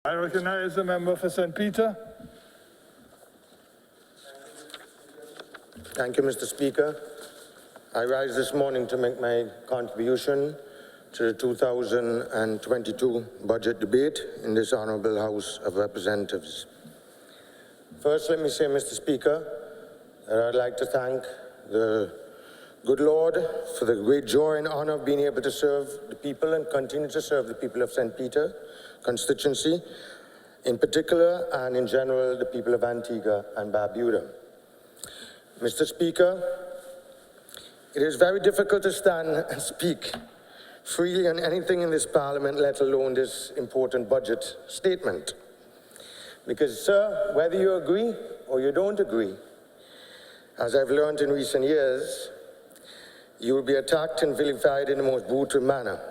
I recognize the member for St. Peter. Thank you, Mr. Speaker. I rise this morning to make my contribution to the 2022 budget debate in this Honourable House of Representatives. First, let me say, Mr. Speaker, that I'd like to thank the good Lord for the great joy and honour of being able to serve the people and continue to serve the people of St. Peter Constituency, in particular and in general the people of Antigua and Barbuda. Mr. Speaker, it is very difficult to stand and speak freely on anything in this Parliament, let alone this important budget statement. Because, sir, whether you agree or you don't agree, as I've learned in recent years, you will be attacked and vilified in the most brutal manner.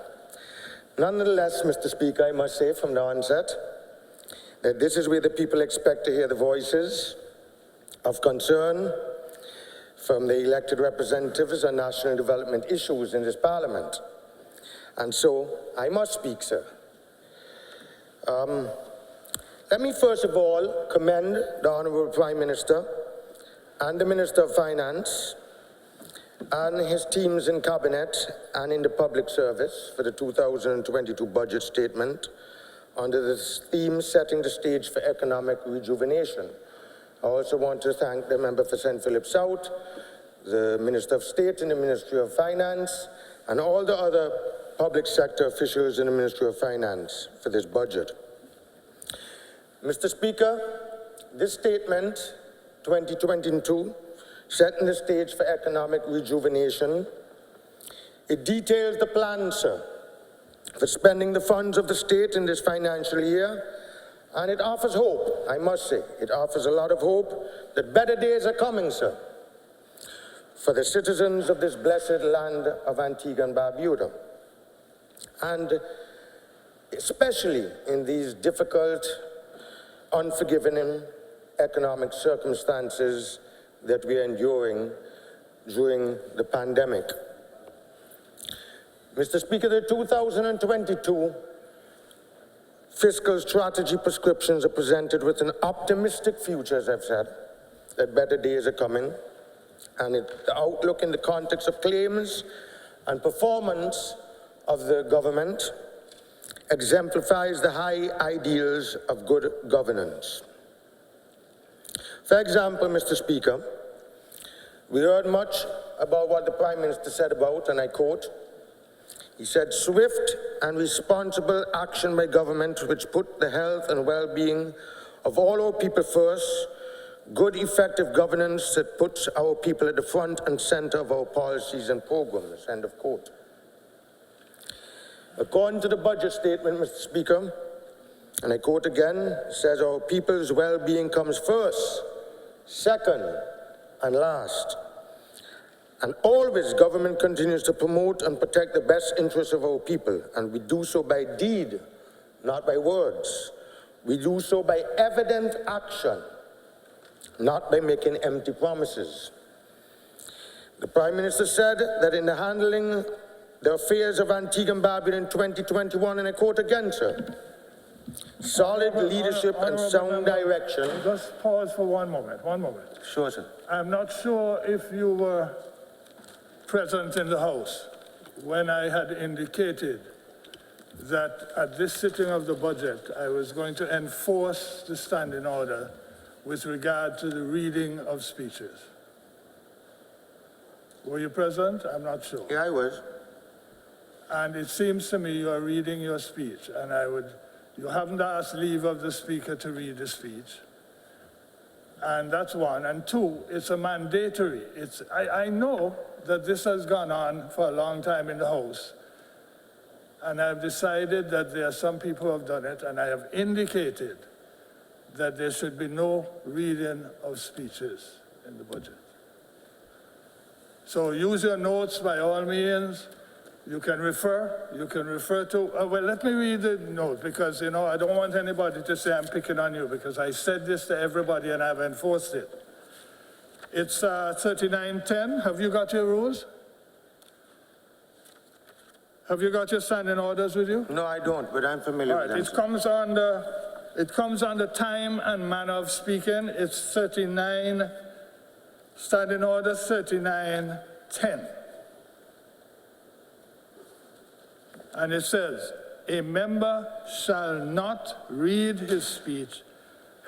Nonetheless, Mr. Speaker, I must say from the onset that this is where the people expect to hear the voices of concern from the elected representatives on national development issues in this Parliament. And so, I must speak, sir. Let me first of all commend the Honourable Prime Minister and the Minister of Finance and his teams in Cabinet and in the public service for the 2022 budget statement under the theme setting the stage for economic rejuvenation. I also want to thank the member for St. Philip South, the Minister of State in the Ministry of Finance, and all the other public sector officials in the Ministry of Finance for this budget. Mr. Speaker, this statement, 2022, setting the stage for economic rejuvenation, it details the plan, sir, for spending the funds of the state in this financial year, and it offers hope, I must say. It offers a lot of hope that better days are coming, sir, for the citizens of this blessed land of Antigua and Barbuda. And especially in these difficult, unforgiving economic circumstances that we are enduring during the pandemic. Mr. Speaker, the 2022 fiscal strategy prescriptions are presented with an optimistic future, as I've said, that better days are coming, and the outlook in the context of claims and performance of the government exemplifies the high ideals of good governance. For example, Mr. Speaker, we heard much about what the Prime Minister said about, and I quote, he said, "Swift and responsible action by government which put the health and well-being of all our people first, good effective governance that puts our people at the front and center of our policies and programs," end of quote. According to the budget statement, Mr. Speaker, and I quote again, says our people's well-being comes first, second, and last. And always government continues to promote and protect the best interests of our people, and we do so by deed, not by words. We do so by evident action, not by making empty promises. The Prime Minister said that in the handling the affairs of Antigua and Barbuda in 2021, and I quote again, sir, solid leadership and sound direction. Just pause for one moment, Sure, sir. I'm not sure if you were present in the House when I had indicated that at this sitting of the budget, I was going to enforce the standing order with regard to the reading of speeches. Were you present? I'm not sure. Yeah, I was. And it seems to me you are reading your speech, and you haven't asked leave of the Speaker to read the speech. And that's one. And two, it's a mandatory. I know that this has gone on for a long time in the House. And I've decided that there are some people who have done it, and I have indicated that there should be no reading of speeches in the budget. So use your notes by all means. You can refer to, well, let me read the note, because, you know, I don't want anybody to say I'm picking on you, because I said this to everybody and I've enforced it. It's 3910. Have you got your rules? Have you got your standing orders with you? No, I don't, but I'm familiar with them. It comes under It comes under time and manner of speaking. It's 39, Standing Order 3910. And it says, a member shall not read his speech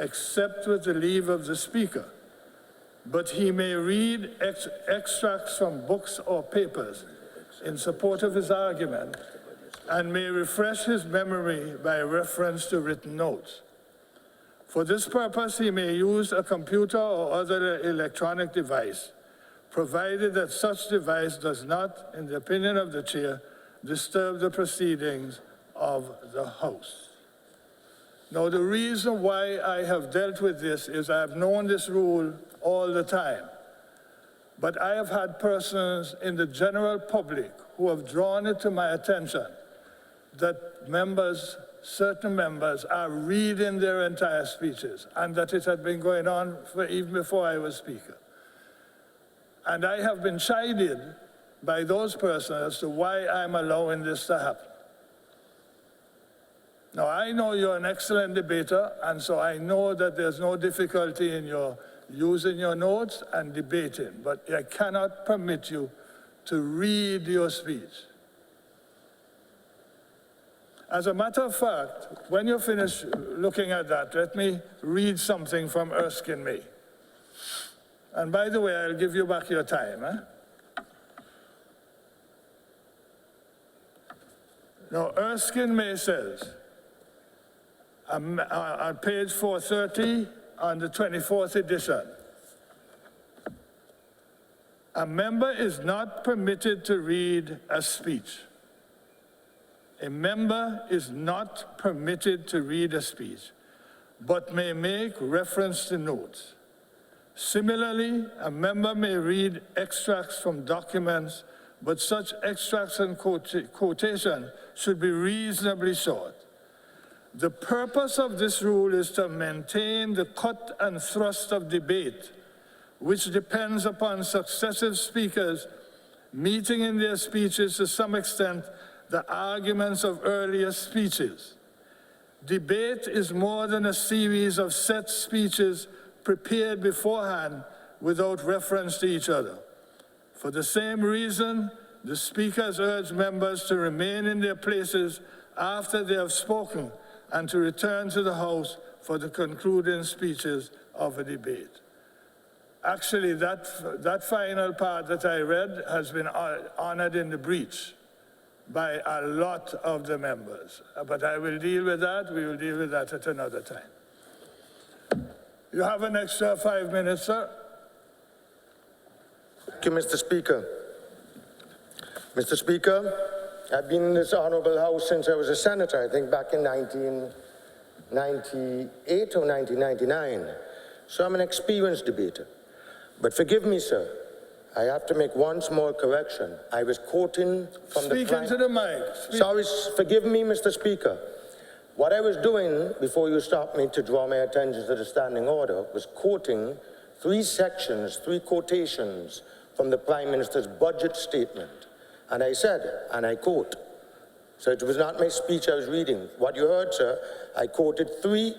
except with the leave of the speaker, but he may read extracts from books or papers in support of his argument and may refresh his memory by reference to written notes. For this purpose, he may use a computer or other electronic device, provided that such device does not, in the opinion of the chair, disturb the proceedings of the House. Now, the reason why I have dealt with this is I have known this rule all the time, but I have had persons in the general public who have drawn it to my attention that certain members are reading their entire speeches, and that it had been going on for even before I was Speaker. And I have been chided by those persons as to why I'm allowing this to happen. Now, I know you're an excellent debater, and so I know that there's no difficulty in your using your notes and debating, but I cannot permit you to read your speech. As a matter of fact, when you finish looking at that, let me read something from Erskine May. And by the way, I'll give you back your time. Now, Erskine May says, on page 430, on the 24th edition, a member is not permitted to read a speech. A member is not permitted to read a speech, but may make reference to notes. Similarly, a member may read extracts from documents, but such extracts and quotation should be reasonably short. The purpose of this rule is to maintain the cut and thrust of debate, which depends upon successive speakers meeting in their speeches to some extent the arguments of earlier speeches. Debate is more than a series of set speeches prepared beforehand without reference to each other. For the same reason, the speakers urge members to remain in their places after they have spoken and to return to the House for the concluding speeches of a debate. Actually, that final part that I read has been honored in the breach by a lot of the members. But I will deal with that. We will deal with that at another time. You have an extra 5 minutes, sir. Thank you, Mr. Speaker. Mr. Speaker, I've been in this honorable House since I was a senator, I think back in 1998 or 1999. So I'm an experienced debater. But forgive me, sir, I have to make one small correction. I was quoting from the... Speak into the mic. Sorry, forgive me, Mr. Speaker. What I was doing, before you stopped me to draw my attention to the standing order, was quoting 3 sections, 3 quotations from the Prime Minister's budget statement. And I said, and I quote, so it was not my speech I was reading. What you heard, sir, I quoted three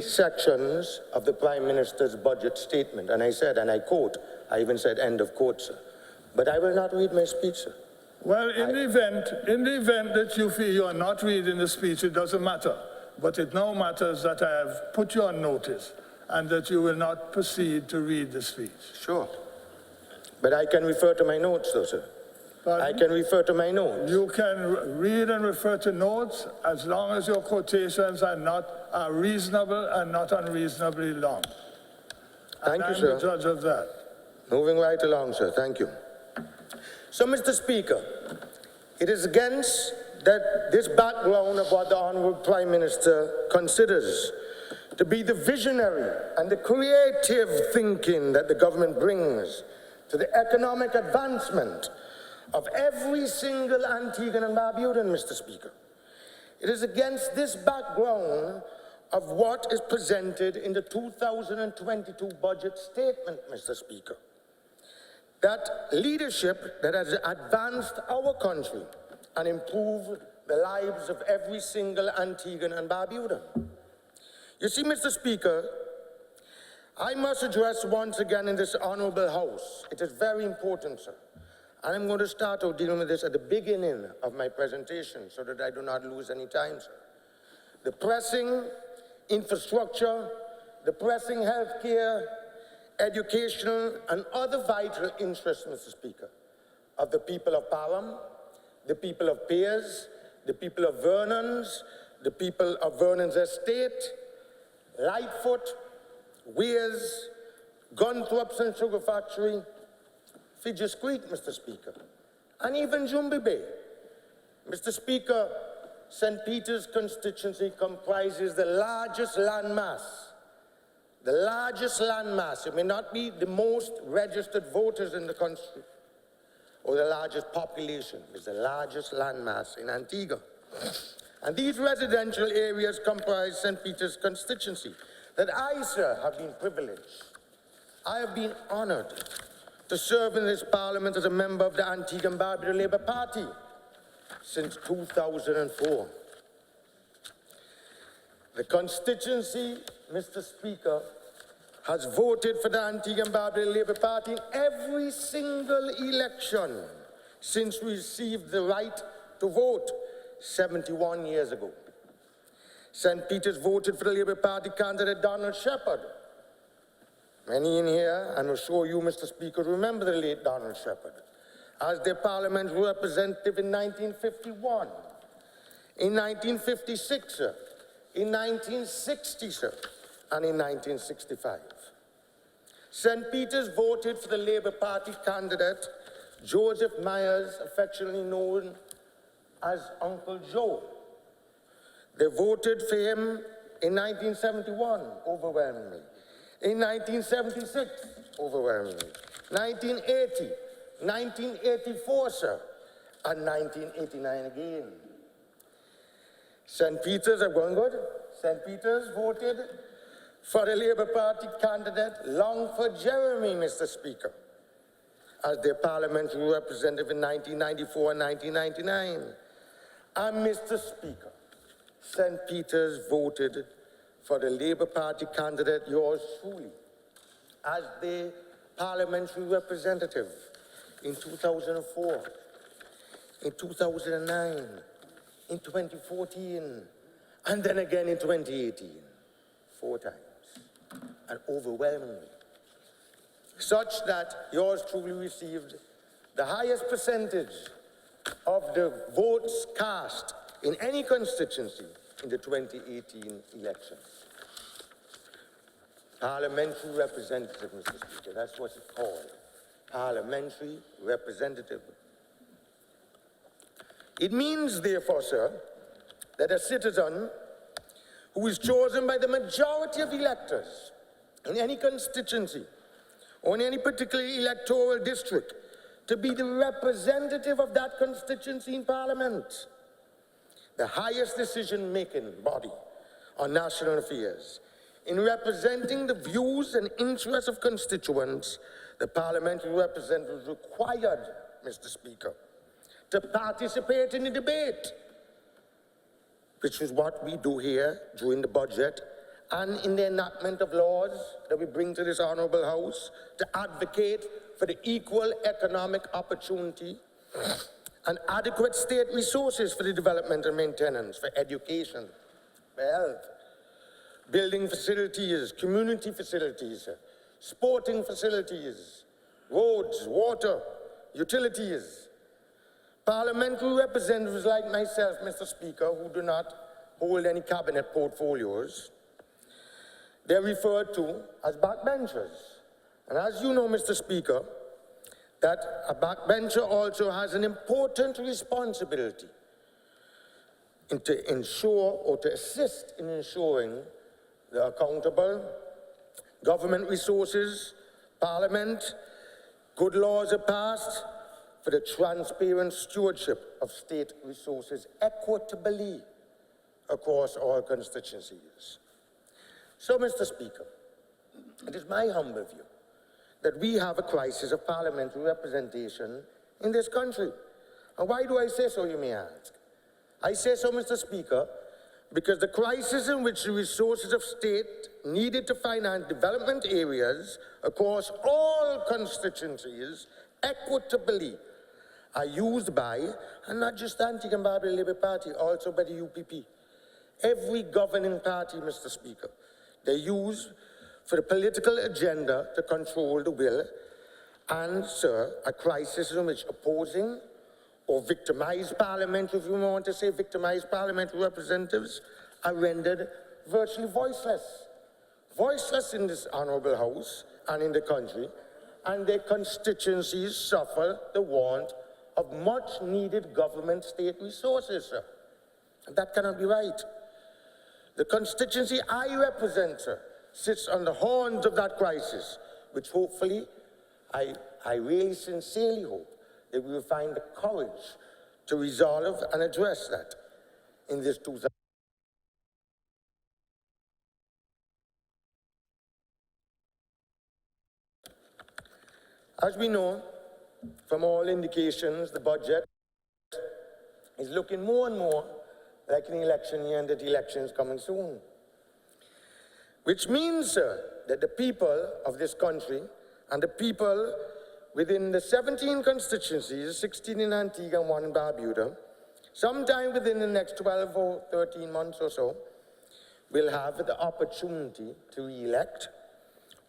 sections of the Prime Minister's budget statement. And I said, and I quote, I even said end of quote, sir. But I will not read my speech, sir. Well, in the event that you feel you are not reading the speech, it doesn't matter. But it now matters that I have put you on notice and that you will not proceed to read the speech. Sure. But I can refer to my notes, though, sir. Pardon? I can refer to my notes. You can read and refer to notes as long as your quotations are reasonable and not unreasonably long. Thank you, I'm sir. the judge of that. Moving right along, sir. Thank you. So, Mr. Speaker, it is against this background of what the Honourable Prime Minister considers to be the visionary and the creative thinking that the government brings to the economic advancement of every single Antiguan and Barbudan, Mr. Speaker. It is against this background of what is presented in the 2022 budget statement, Mr. Speaker, that leadership that has advanced our country and improved the lives of every single Antiguan and Barbudan. You see, Mr. Speaker, I must address once again in this honorable House. It is very important, sir. And I'm going to start out dealing with this at the beginning of my presentation so that I do not lose any time, sir. The pressing infrastructure, the pressing healthcare, educational, and other vital interests, Mr. Speaker, of the people of Parham, the people of Pears, the people of Vernon's, the people of Vernon's Estate, Lightfoot, Weirs, Gunthorpe's and Sugar Factory, Fidges Creek, Mr. Speaker, and even Jumbi Bay. Mr. Speaker, St. Peter's constituency comprises the largest landmass. The largest landmass. It may not be the most registered voters in the country or the largest population. It's the largest landmass in Antigua. And these residential areas comprise St. Peter's constituency that I, sir, have been privileged. I have been honored to serve in this parliament as a member of the Antigua and Barbuda Labour Party since 2004. The constituency, Mr. Speaker, has voted for the Antigua and Barbuda Labour Party in every single election since we received the right to vote 71 years ago. St. Peter's voted for the Labour Party candidate Donald Shepherd. Many in here, and I'm sure you, Mr. Speaker, remember the late Donald Shepherd as their parliamentary representative in 1951, in 1956, sir, in 1960, sir, and in 1965. St. Peter's voted for the Labour Party candidate Joseph Myers, affectionately known as Uncle Joe. They voted for him in 1971, overwhelmingly. In 1976, overwhelmingly. 1980, 1984, sir, and 1989 again. St. Peter's, I'm going good. St. Peter's voted for the Labour Party candidate Longford Jeremy, Mr. Speaker, as their parliamentary representative in 1994 and 1999. And Mr. Speaker, St. Peter's voted for the Labour Party candidate, yours truly, as the parliamentary representative in 2004, in 2009, in 2014, and then again in 2018, 4 times, and overwhelmingly, such that yours truly received the highest percentage of the votes cast in any constituency in the 2018 elections. Parliamentary representative, Mr. Speaker, that's what it's called. Parliamentary representative. It means, therefore, sir, that a citizen who is chosen by the majority of electors in any constituency or in any particular electoral district to be the representative of that constituency in Parliament, the highest decision-making body on national affairs. In representing the views and interests of constituents, the parliamentary representative is required, Mr. Speaker, to participate in the debate, which is what we do here during the budget and in the enactment of laws that we bring to this honorable House to advocate for the equal economic opportunity and adequate state resources for the development and maintenance, for education, for health, building facilities, community facilities, sporting facilities, roads, water, utilities. Parliamentary representatives like myself, Mr. Speaker, who do not hold any cabinet portfolios, they're referred to as backbenchers. And as you know, Mr. Speaker, that a backbencher also has an important responsibility to ensure or to assist in ensuring the accountable government resources, Parliament, good laws are passed for the transparent stewardship of state resources equitably across all constituencies. So, Mr. Speaker, it is my humble view that we have a crisis of parliamentary representation in this country. And why do I say so, you may ask? I say so, Mr. Speaker, because the crisis in which the resources of state needed to finance development areas across all constituencies equitably are used by, and not just the Antigua-and-Barbuda Labour Party, also by the UPP. Every governing party, Mr. Speaker, they use for the political agenda to control the will and, sir, a crisis in which opposing or victimized parliamentary, if you want to say victimized parliamentary representatives, are rendered virtually voiceless. Voiceless in this honourable House and in the country, and their constituencies suffer the want of much needed government state resources, sir. And that cannot be right. The constituency I represent, sir, sits on the horns of that crisis, which hopefully, I really sincerely hope that we will find the courage to resolve and address that in this 2000. As we know, from all indications, the budget is looking more and more like an election year, and that the election is coming soon. Which means, sir, that the people of this country and the people within the 17 constituencies, 16 in Antigua and 1 in Barbuda, sometime within the next 12 or 13 months or so, will have the opportunity to re-elect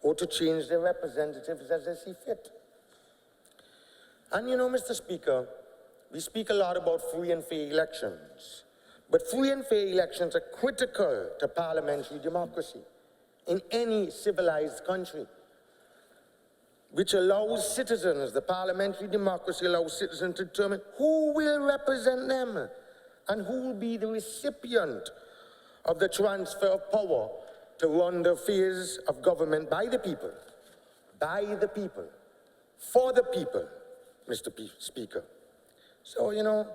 or to change their representatives as they see fit. And you know, Mr. Speaker, we speak a lot about free and fair elections, but free and fair elections are critical to parliamentary democracy in any civilized country, which allows citizens, the parliamentary democracy allows citizens to determine who will represent them and who will be the recipient of the transfer of power to run the affairs of government by the people, for the people, Mr. Speaker. So, you know,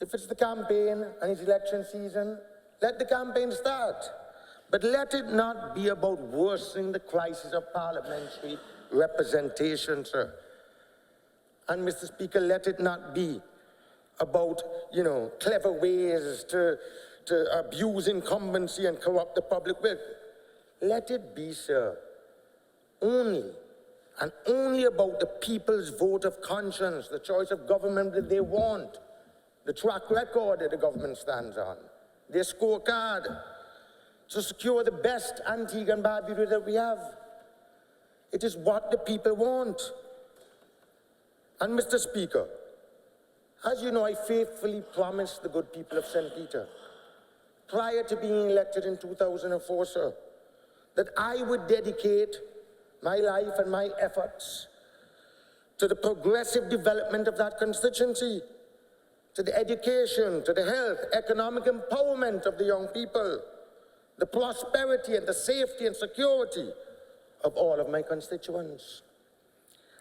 if it's the campaign and it's election season, let the campaign start. But let it not be about worsening the crisis of parliamentary representation, sir. And Mr. Speaker, let it not be about, you know, clever ways to abuse incumbency and corrupt the public will. Let it be, sir, only and only about the people's vote of conscience, the choice of government that they want, the track record that the government stands on, their scorecard, to secure the best Antigua and Barbuda that we have. It is what the people want. And Mr. Speaker, as you know, I faithfully promised the good people of St. Peter, prior to being elected in 2004, sir, that I would dedicate my life and my efforts to the progressive development of that constituency, to the education, to the health, economic empowerment of the young people, the prosperity and the safety and security of all of my constituents.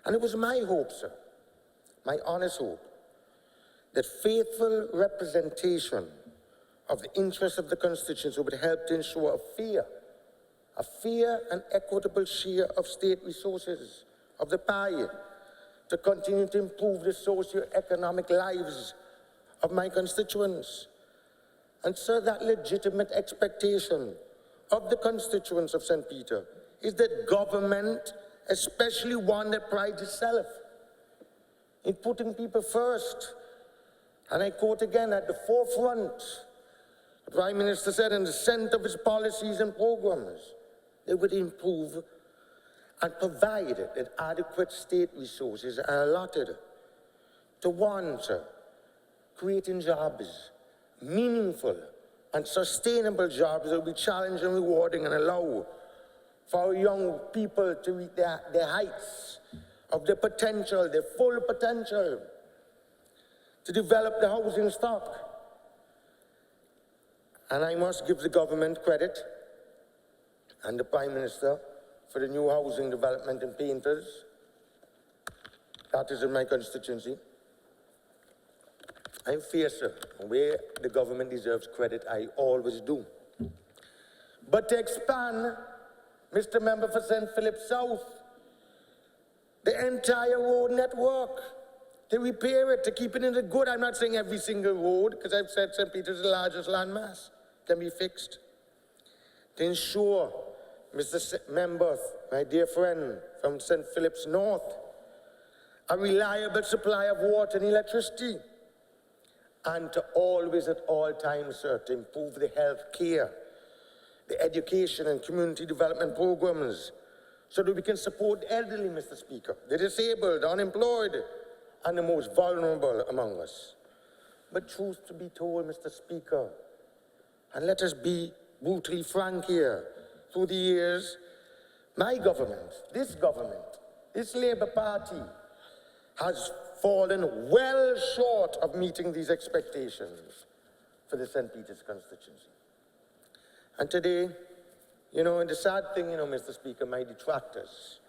And it was my hope, sir, my honest hope, that faithful representation of the interests of the constituency would help to ensure a fair and equitable share of state resources, of the pie, to continue to improve the socio-economic lives of my constituents. And sir, that legitimate expectation of the constituents of St. Peter is that government, especially one that prides itself in putting people first, and I quote again, at the forefront, the Prime Minister said, in the center of his policies and programs, they would improve and provide that adequate state resources are allotted to one, sir, creating jobs, meaningful and sustainable jobs that will be challenging and rewarding and allow for our young people to reach their heights of their potential, their full potential, to develop the housing stock. And I must give the government credit and the Prime Minister for the new housing development in Painters. That is in my constituency. I'm fair, sir. Where the government deserves credit, I always do. But to expand, Mr. Member for St. Philip South, the entire road network, to repair it, to keep it in the good. I'm not saying every single road, because I've said St. Peter's is the largest landmass. can be fixed. To ensure, Member, my dear friend from St. Philip's North, a reliable supply of water and electricity, and to always at all times, sir, to improve the health care, the education and community development programs, so that we can support the elderly, Mr. Speaker, the disabled, unemployed, and the most vulnerable among us. But truth to be told, Mr. Speaker, and let us be brutally frank here, through the years, my government, this Labour Party, has fallen well short of meeting these expectations for the St. Peter's constituency. And today, and the sad thing, Mr. Speaker, my detractors,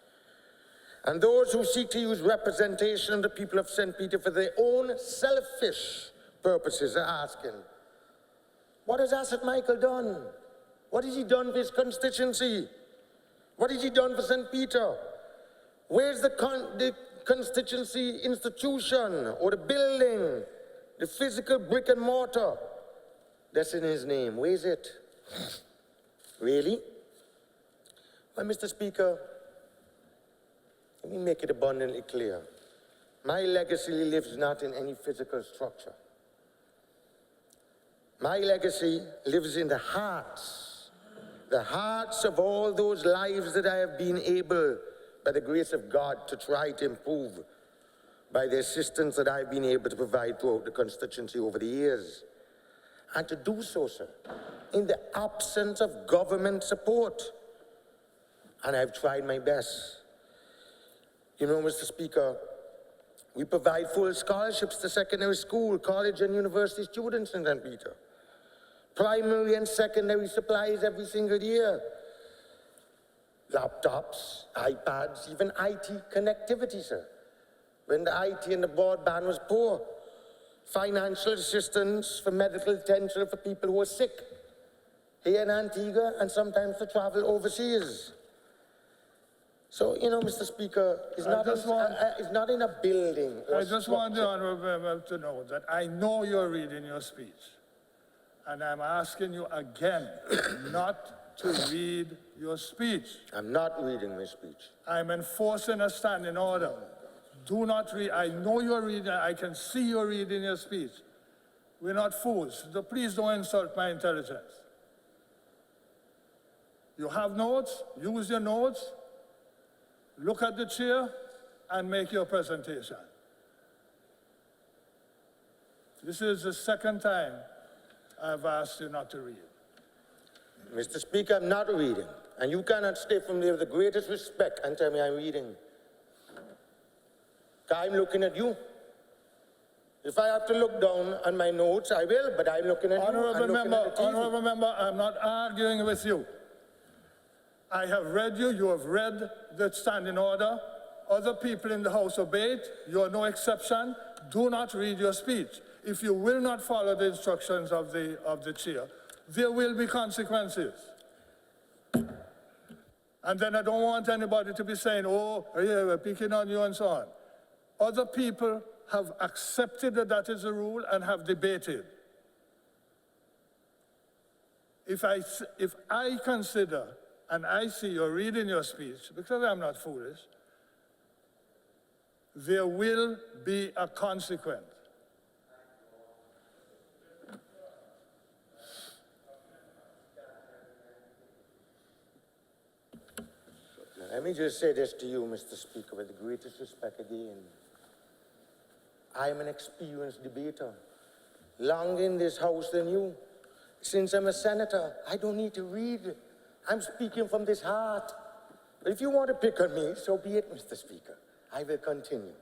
and those who seek to use representation of the people of St. Peter for their own selfish purposes are asking, what has Asot Michael done? What has he done for his constituency? What has he done for St. Peter? Where's the constituency institution or the building, the physical brick and mortar that's in his name? Where is it? Really? Well, Mr. Speaker, let me make it abundantly clear. My legacy lives not in any physical structure. My legacy lives in the hearts of all those lives that I have been able, by the grace of God, to try to improve by the assistance that I've been able to provide throughout the constituency over the years. And to do so, sir, in the absence of government support. And I've tried my best. Mr. Speaker, we provide full scholarships to secondary school, college and university students in St. Peter. Primary and secondary supplies every single year. Laptops, iPads, even IT connectivity, sir. When the IT and the broadband was poor. Financial assistance for medical attention for people who are sick here in Antigua and sometimes to travel overseas. So, Mr. Speaker, it's not in a building or I just want the honourable member to know that I know you're reading your speech. And I'm asking you again not to read your speech. I'm not reading my speech. I'm enforcing a standing order. Do not read. I know you're reading. I can see you're reading your speech. We're not fools. So please don't insult my intelligence. You have notes. Use your notes. Look at the chair and make your presentation. This is the second time I've asked you not to read. Mr. Speaker, I'm not reading. And you cannot stay from there with the greatest respect and tell me I'm reading. I'm looking at you. If I have to look down on my notes, I will, but I'm looking at you. Honourable member, I'm not arguing with you. I have read you. You have read the standing order. Other people in the House obey it. You are no exception. Do not read your speech. If you will not follow the instructions of the chair, there will be consequences. And then I don't want anybody to be saying, oh, yeah, we're picking on you and so on. Other people have accepted that that is the rule and have debated. If I consider and I see you're reading your speech, because I'm not foolish, there will be a consequence. Let me just say this to you, Mr. Speaker, with the greatest respect again. I'm an experienced debater, longer in this House than you. Since I'm a senator, I don't need to read. I'm speaking from this heart. But if you want to pick on me, so be it, Mr. Speaker. I will continue.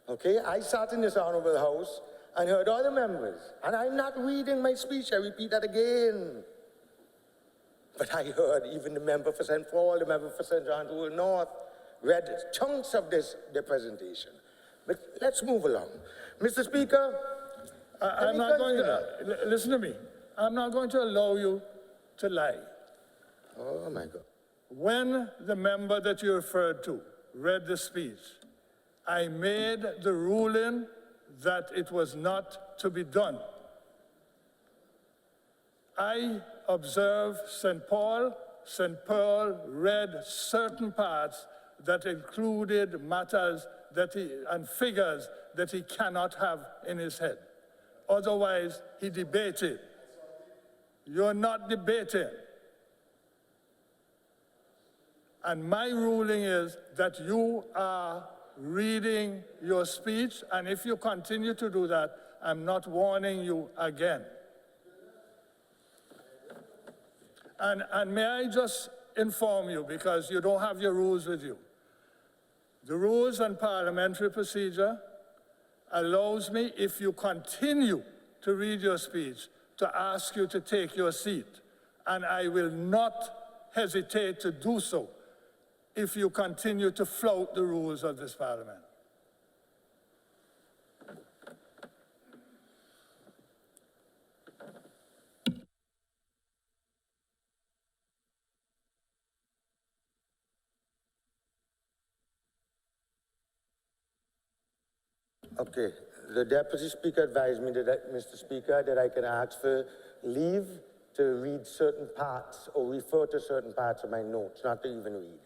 Okay? I sat in this honorable House and heard other members, and I'm not reading my speech. I repeat that again. But I heard even the member for St. Paul, the member for St. John Rural North, read chunks of their presentation. But let's move along. Mr. Speaker, I'm not going to, listen to me. I'm not going to allow you to lie. Oh my God. When the member that you referred to read the speech, I made the ruling that it was not to be done. I observe St. Paul, St. Paul read certain parts that included matters that and figures that he cannot have in his head. Otherwise, he debated. You're not debating. And my ruling is that you are reading your speech, and if you continue to do that, I'm not warning you again. And may I just inform you, because you don't have your rules with you. The rules on parliamentary procedure allows me, if you continue to read your speech, to ask you to take your seat. And I will not hesitate to do so if you continue to flout the rules of this parliament. Okay, the Deputy Speaker advised me that, Mr. Speaker, that I can ask for leave to read certain parts or refer to certain parts of my notes, not to even read.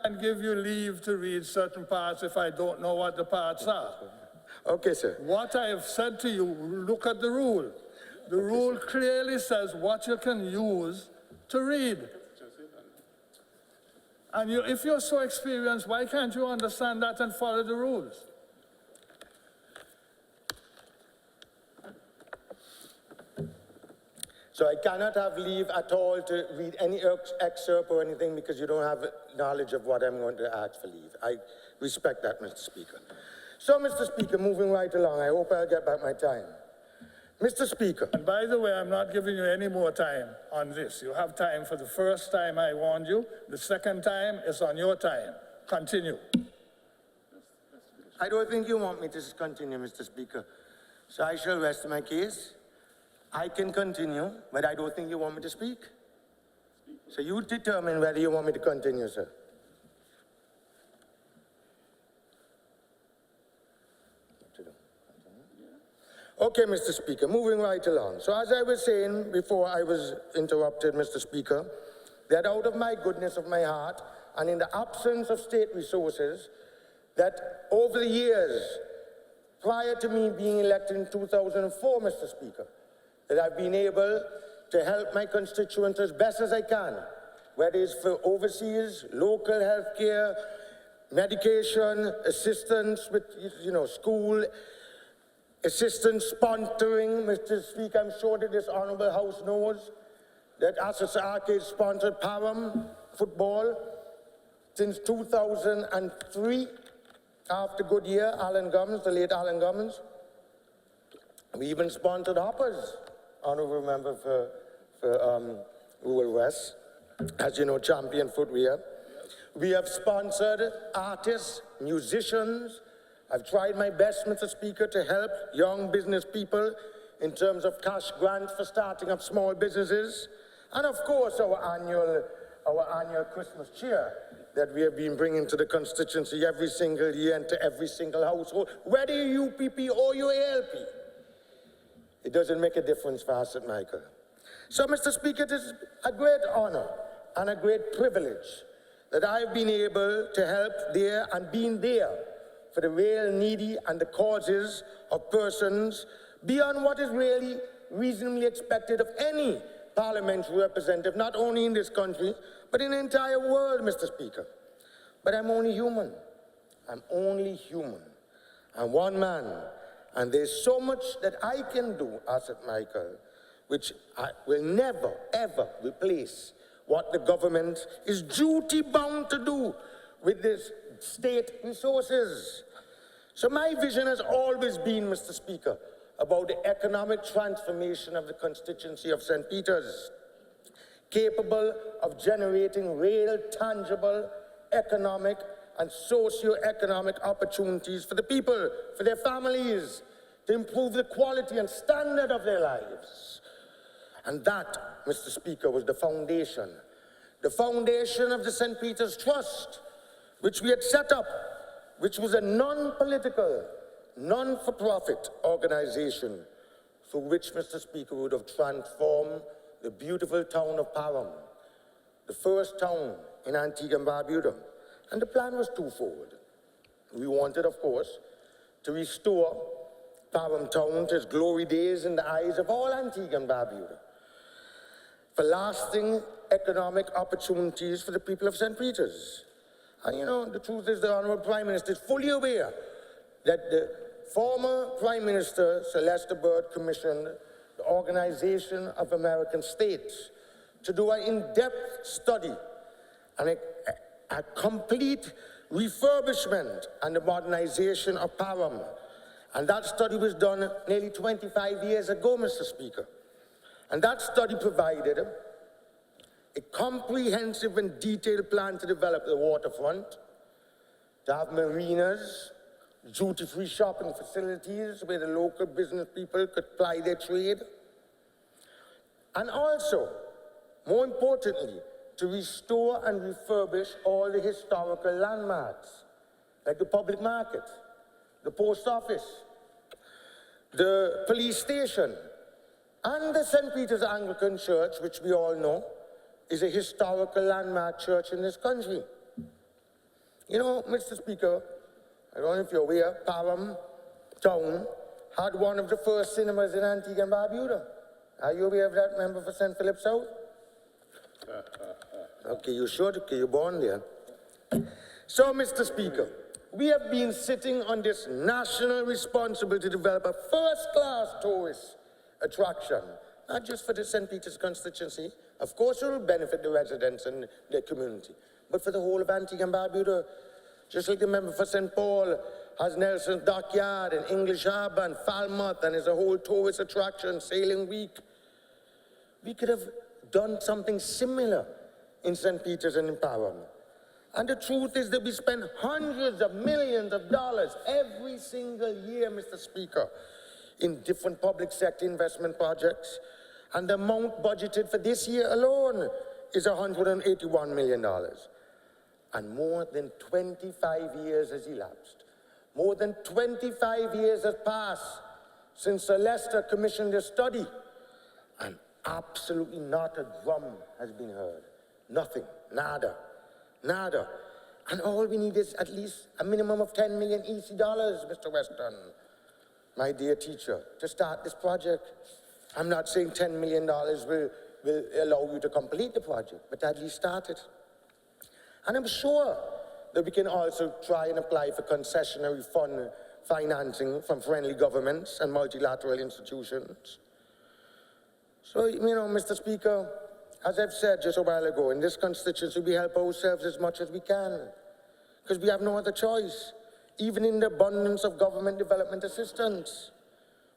I can't give you leave to read certain parts if I don't know what the parts are. Okay, sir. What I have said to you, look at the rule. The rule clearly says what you can use to read. And if you're so experienced, why can't you understand that and follow the rules? So I cannot have leave at all to read any excerpt or anything because you don't have knowledge of what I'm going to ask for leave. I respect that, Mr. Speaker. So, Mr. Speaker, moving right along, I hope I'll get back my time. Mr. Speaker. And by the way, I'm not giving you any more time on this. You have time for the first time I warned you. The second time is on your time. Continue. I don't think you want me to continue, Mr. Speaker. So I shall rest my case. I can continue, but I don't think you want me to speak. So you determine whether you want me to continue, sir. Okay, Mr. Speaker, moving right along. So as I was saying before I was interrupted, Mr. Speaker, that out of my goodness of my heart and in the absence of state resources, that over the years, prior to me being elected in 2004, Mr. Speaker, that I've been able to help my constituents as best as I can, whether it's for overseas, local health care, medication, assistance with, school, assistance sponsoring. Mr. Speaker, I'm sure that this Honourable House knows that Asot Arcade sponsored Param football since 2003, after Goodyear, Alan Gummins, the late Alan Gummins. We even sponsored Hoppers, Honourable Member for Rural West, as you know, champion footwear. We have sponsored artists, musicians. I've tried my best, Mr. Speaker, to help young business people in terms of cash grants for starting up small businesses. And of course, our annual Christmas cheer that we have been bringing to the constituency every single year and to every single household, whether you're UPP or you're ALP. It doesn't make a difference for us at Michael. So, Mr. Speaker, it is a great honor and a great privilege that I've been able to help there and been there for the real needy and the causes of persons beyond what is really reasonably expected of any parliamentary representative, not only in this country, but in the entire world, Mr. Speaker. But I'm only human. I'm only human. I'm one man. And there's so much that I can do, Asot Michael, which I will never, ever replace what the government is duty-bound to do with this state resources. So my vision has always been, Mr. Speaker, about the economic transformation of the constituency of St. Peter's, capable of generating real, tangible, economic and socio-economic opportunities for the people, for their families, to improve the quality and standard of their lives. And that, Mr. Speaker, was the foundation of the St. Peter's Trust, which we had set up, which was a non-political, non-for-profit organization through which, Mr. Speaker, would have transformed the beautiful town of Parham, the first town in Antigua and Barbuda. And the plan was twofold. We wanted, of course, to restore Parham town to its glory days in the eyes of all Antigua and Barbuda, for lasting economic opportunities for the people of St. Peter's. And you know, the truth is the Honourable Prime Minister is fully aware that the former Prime Minister, Celeste Bird, commissioned the Organization of American States to do an in-depth study and a complete refurbishment and the modernization of Parham. And that study was done nearly 25 years ago, Mr. Speaker. And that study provided a comprehensive and detailed plan to develop the waterfront, to have marinas, duty-free shopping facilities where the local business people could ply their trade, and also, more importantly, to restore and refurbish all the historical landmarks, like the public market, the post office, the police station, and the St. Peter's Anglican Church, which we all know is a historical landmark church in this country. You know, Mr. Speaker, I don't know if you're aware, Parham town had one of the first cinemas in Antigua and Barbuda. Are you aware of that, member for St. Philip South? Okay, you should, okay, you're born there. So, Mr. Speaker, we have been sitting on this national responsibility to develop a first-class tourist attraction, not just for the St. Peter's constituency. Of course, it will benefit the residents and their community, but for the whole of Antigua and Barbuda. Just like the member for St. Paul has Nelson's Dockyard and English Harbour and Falmouth and is a whole tourist attraction, Sailing Week. We could have done something similar in St. Peter's and in Parham. And the truth is that we spend hundreds of millions of dollars every single year, Mr. Speaker, in different public sector investment projects. And the amount budgeted for this year alone is $181 million. And more than 25 years has elapsed. More than 25 years has passed since Celeste commissioned this study. And absolutely not a drum has been heard. Nothing, nada, nada. And all we need is at least a minimum of 10 million EC dollars, Mr. Weston, my dear teacher, to start this project. I'm not saying $10 million will allow you to complete the project, but at least start it. And I'm sure that we can also try and apply for concessionary fund financing from friendly governments and multilateral institutions. So, you know, Mr. Speaker, as I've said just a while ago, in this constituency, we help ourselves as much as we can, because we have no other choice, even in the abundance of government development assistance.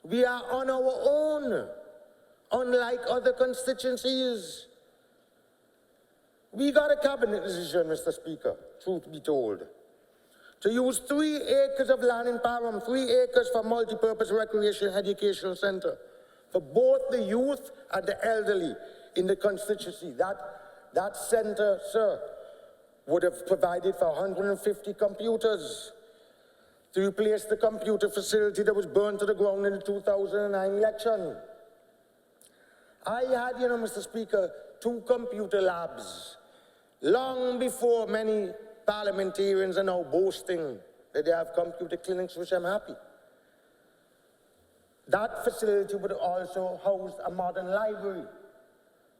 We are on our own, unlike other constituencies. We got a cabinet decision, Mr. Speaker, truth be told, to use 3 acres of land in Parham, 3 acres for multi-purpose recreation educational center for both the youth and the elderly in the constituency. That center, sir, would have provided for 150 computers to replace the computer facility that was burned to the ground in the 2009 election. I had, you know, Mr. Speaker, 2 computer labs long before many parliamentarians are now boasting that they have computer clinics, which I'm happy. That facility would also house a modern library,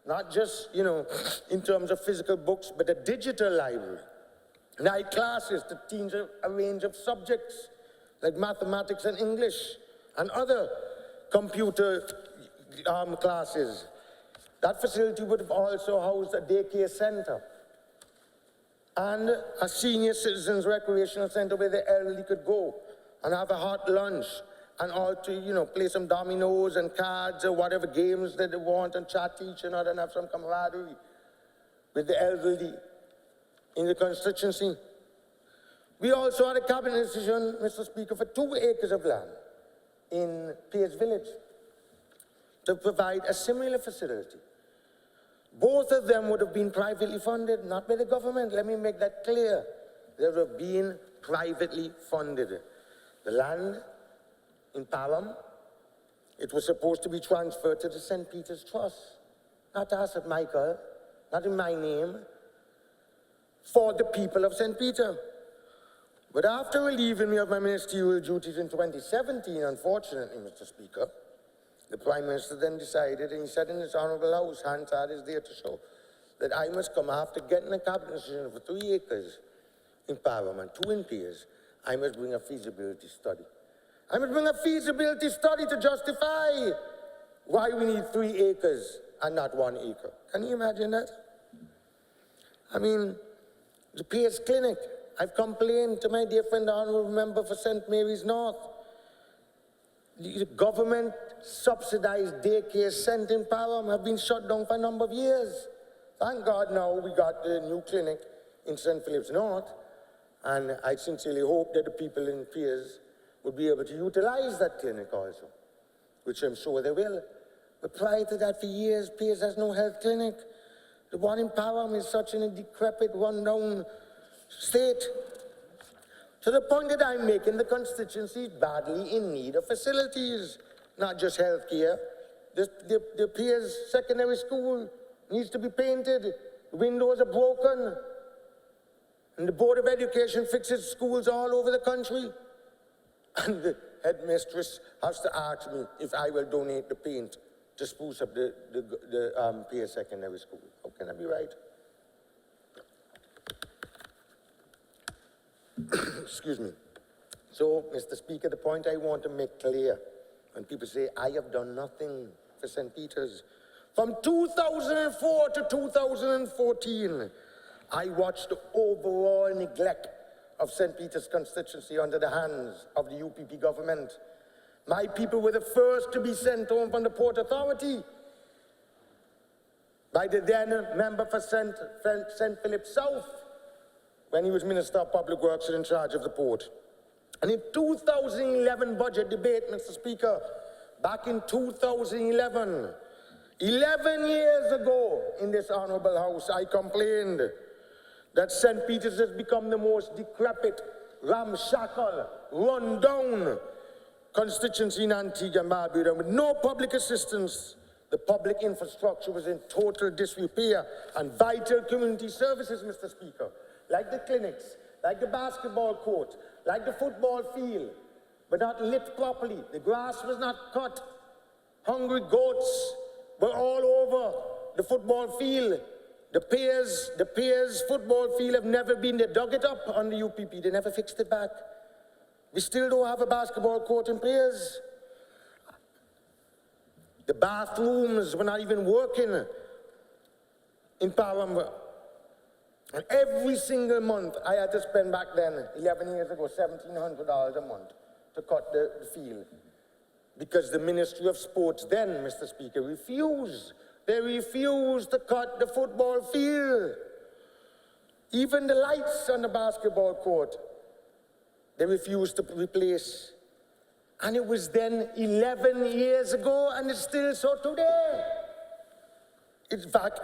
not just, you know, in terms of physical books, but a digital library. Night classes to teach a range of subjects like mathematics and English and other computer classes. That facility would have also housed a daycare center and a senior citizens recreational center where the elderly could go and have a hot lunch and all to, you know, play some dominoes and cards or whatever games that they want and chat to each another and have some camaraderie with the elderly in the constituency. We also had a cabinet decision, Mr. Speaker, for 2 acres of land in Pierce Village to provide a similar facility. Both of them would have been privately funded, not by the government. Let me make that clear. They would have been privately funded. The land in Parham It was supposed to be transferred to the St. Peter's Trust, not to Asot Michael, not in my name, for the people of St. Peter. But after relieving me of my ministerial duties in 2017, unfortunately, Mr. Speaker, the Prime Minister then decided, and he said in his Honourable House, Hansard is there to show, that I must come after getting a cabinet decision for 3 acres in Parliament, 2 in Peers. I must bring a feasibility study. I must bring a feasibility study to justify why we need 3 acres and not 1 acre. Can you imagine that? I mean, the Peers Clinic, I've complained to my dear friend, the Honourable Member for St. Mary's North. The government subsidized daycare centre in Parham have been shut down for a number of years. Thank God now we got the new clinic in St. Philip's North, and I sincerely hope that the people in Peers will be able to utilize that clinic also, which I'm sure they will. But prior to that, for years, Peers has no health clinic. The one in Parham is such in a decrepit, run-down state, to the point that I'm making the constituency badly in need of facilities, not just health care. The Peers Secondary School needs to be painted, the windows are broken, and the Board of Education fixes schools all over the country. And the headmistress has to ask me if I will donate the paint to spruce up the Peers Secondary School. How can I be right? Excuse me. So, Mr. Speaker, the point I want to make clear, when people say, I have done nothing for St. Peter's, from 2004 to 2014, I watched the overall neglect of St. Peter's constituency under the hands of the UPP government. My people were the first to be sent home from the Port Authority by the then member for St. Philip South, when he was Minister of Public Works and in charge of the port. And in 2011 budget debate, Mr. Speaker, back in 2011, 11 years ago in this Honourable House, I complained that St. Peter's has become the most decrepit, ramshackle, run-down constituency in Antigua and Barbuda. With no public assistance, the public infrastructure was in total disrepair, and vital community services, Mr. Speaker, like the clinics, like the basketball court, like the football field, were not lit properly. The grass was not cut. Hungry goats were all over the football field. The Peers football field have never been, they dug it up on the UPP, they never fixed it back. We still don't have a basketball court in Peers. The bathrooms were not even working in Parham. And every single month, I had to spend back then, 11 years ago, $1,700 a month to cut the field. Because the Ministry of Sports then, Mr. Speaker, refused. They refused to cut the football field. Even the lights on the basketball court, they refused to replace. And it was then 11 years ago, and it's still so today. In fact,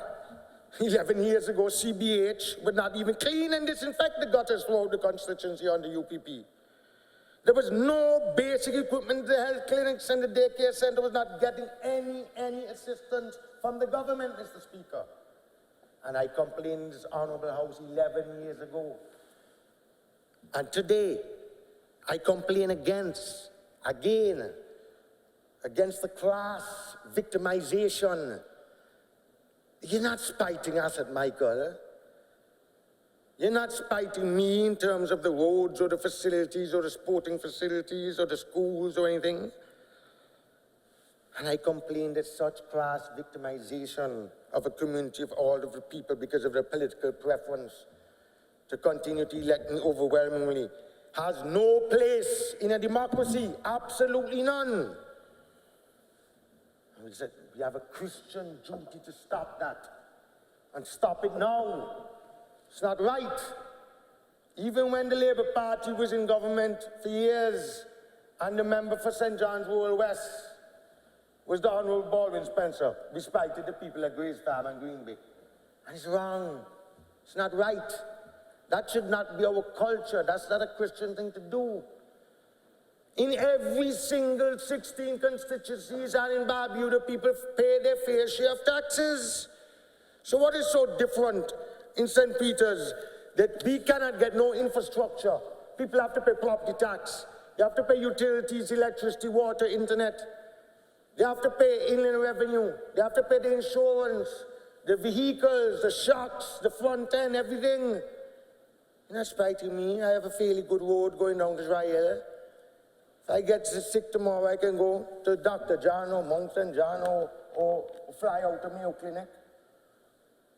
11 years ago, CBH would not even clean and disinfect the gutters throughout the constituency on the UPP. There was no basic equipment. The health clinics and the daycare center was not getting any assistance from the government, Mr. Speaker. And I complained in this Honourable House 11 years ago. And today, I complain again, against the crass victimization. You're not spiting us at Michael. You're not spiting me in terms of the roads or the facilities or the sporting facilities or the schools or anything. And I complained that such crass victimization of a community of all of the people because of their political preference to continue to elect me overwhelmingly has no place in a democracy, absolutely none. And we said, we have a Christian duty to stop that, and stop it now. It's not right. Even when the Labour Party was in government for years, and the member for St. John's Rural West was the Honourable Baldwin Spencer, we spited the people at Grace Farm and Green Bay. And it's wrong. It's not right. That should not be our culture. That's not a Christian thing to do. In every single 16 constituencies and in Barbuda, people pay their fair share of taxes. So what is so different in St. Peter's that we cannot get no infrastructure? People have to pay property tax. They have to pay utilities, electricity, water, internet. They have to pay inland revenue. They have to pay the insurance, the vehicles, the shocks, the front end, everything. And that's spite of me. I have a fairly good road going down to Dry Hill. If I get sick tomorrow, I can go to Dr. John or Mount St. John or fly out to Mayo Clinic.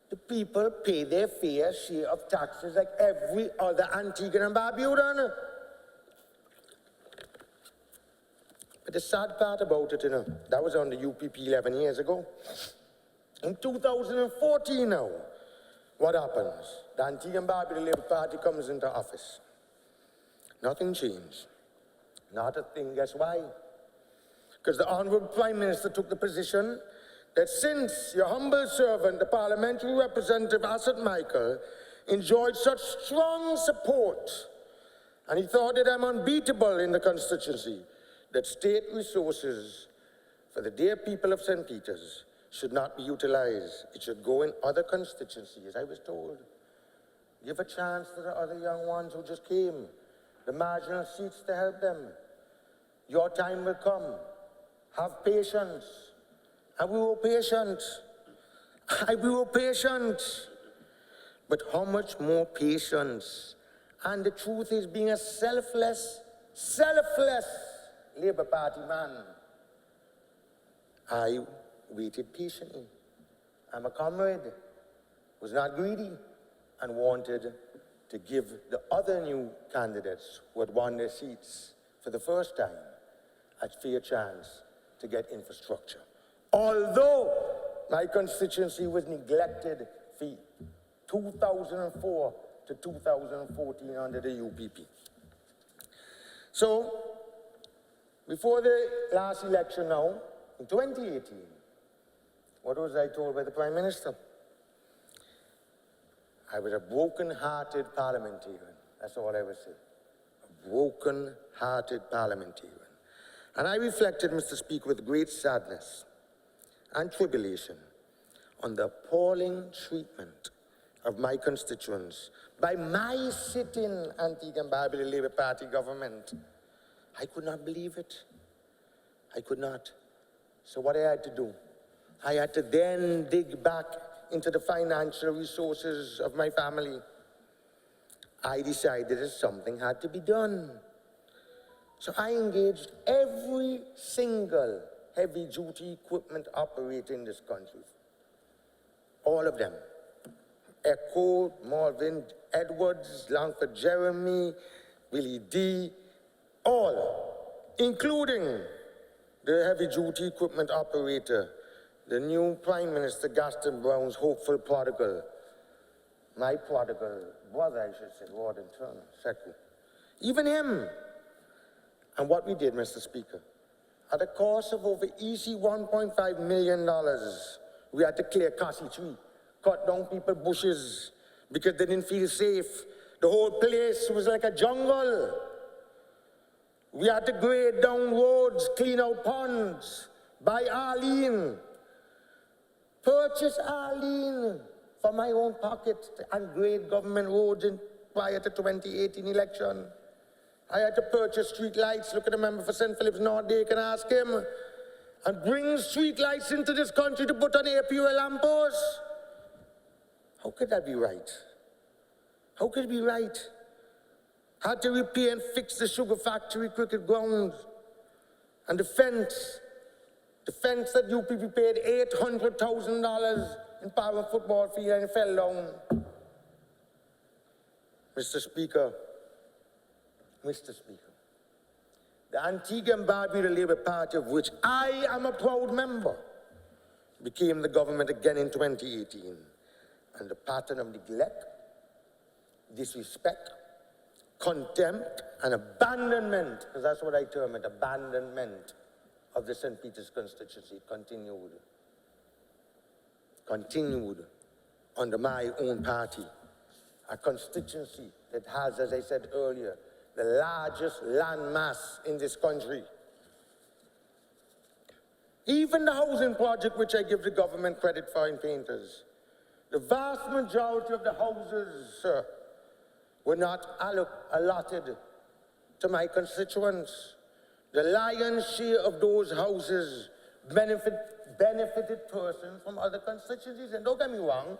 The people pay their fair share of taxes like every other Antiguan and Barbudan. But the sad part about it, that was on the UPP 11 years ago. In 2014 now, what happens? The Antigua and Barbuda Labour Party comes into office. Nothing changed. Not a thing. Guess why? Because the Honourable Prime Minister took the position that since your humble servant, the Parliamentary representative Asot Michael, enjoyed such strong support, and he thought that I'm unbeatable in the constituency, that state resources for the dear people of St. Peter's should not be utilized. It should go in other constituencies, I was told. Give a chance to the other young ones who just came, the marginal seats to help them. Your time will come. Have patience. And we were patient. We were patient. But how much more patience? And the truth is, being a selfless Labour Party man, I waited patiently. I'm a comrade, was not greedy, and wanted to give the other new candidates who had won their seats for the first time a fair chance to get infrastructure. Although my constituency was neglected for 2004 to 2014 under the UPP. So, before the last election now, in 2018, what was I told by the Prime Minister? I was a broken-hearted parliamentarian. That's all I would say. A broken-hearted parliamentarian. And I reflected, Mr. Speaker, with great sadness and tribulation on the appalling treatment of my constituents by my sitting Antigua and Barbuda Labour Party government. I could not believe it. I could not. So what I had to do, I had to then dig back into the financial resources of my family. I decided that something had to be done. So I engaged every single heavy-duty equipment operator in this country. All of them. Echo, Marvin, Edwards, Langford Jeremy, Willie D, all, including the heavy-duty equipment operator, the new Prime Minister Gaston Brown's hopeful prodigal, my prodigal brother, I should say, Warden Turner, second. Even him. And what we did, Mr. Speaker, at a cost of over easy $1.5 million, we had to clear Cassie Tree, cut down people's bushes because they didn't feel safe. The whole place was like a jungle. We had to grade down roads, clean out ponds, buy Arlene, purchase Arlene from my own pocket and grade government roads prior to 2018 election. I had to purchase street lights. Look at the member for St. Philip's North, they can ask him. And bring street lights into this country to put on APUL lampposts. How could that be right? How could it be right? Had to repair and fix the sugar factory cricket ground. And the fence that UPP paid $800,000 in Parliament football field and it fell down. Mr. Speaker, the Antigua and Barbuda Labour Party, of which I am a proud member, became the government again in 2018. And the pattern of neglect, disrespect, contempt, and abandonment, because that's what I term it, abandonment of the St. Peter's constituency continued under my own party. A constituency that has, as I said earlier, the largest landmass in this country. Even the housing project, which I give the government credit for in Painters, the vast majority of the houses were not allotted to my constituents. The lion's share of those houses benefited persons from other constituencies. And don't get me wrong,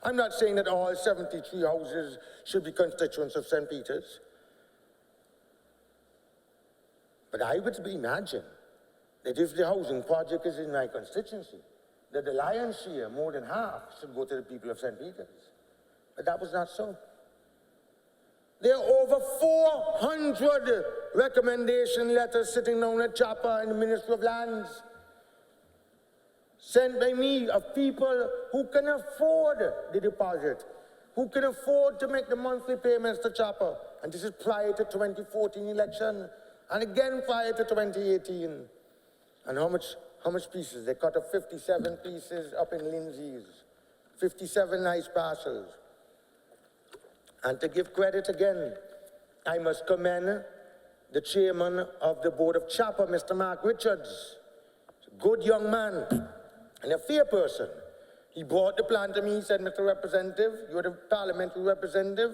I'm not saying that all 73 houses should be constituents of St. Peter's. But I would imagine that if the housing project is in my constituency, that the lion's share, more than half, should go to the people of St. Peter's. But that was not so. There are over 400 recommendation letters sitting down at Chopper in the Ministry of Lands, sent by me, of people who can afford the deposit, who can afford to make the monthly payments to Chopper. And this is prior to 2014 election, and again prior to 2018. And how much pieces? They cut up 57 pieces up in Lindsay's, 57 nice parcels. And to give credit again, I must commend the chairman of the board of Chopper, Mr. Mark Richards. He's a good young man and a fair person. He brought the plan to me. He said, Mr. Representative, you're the parliamentary representative.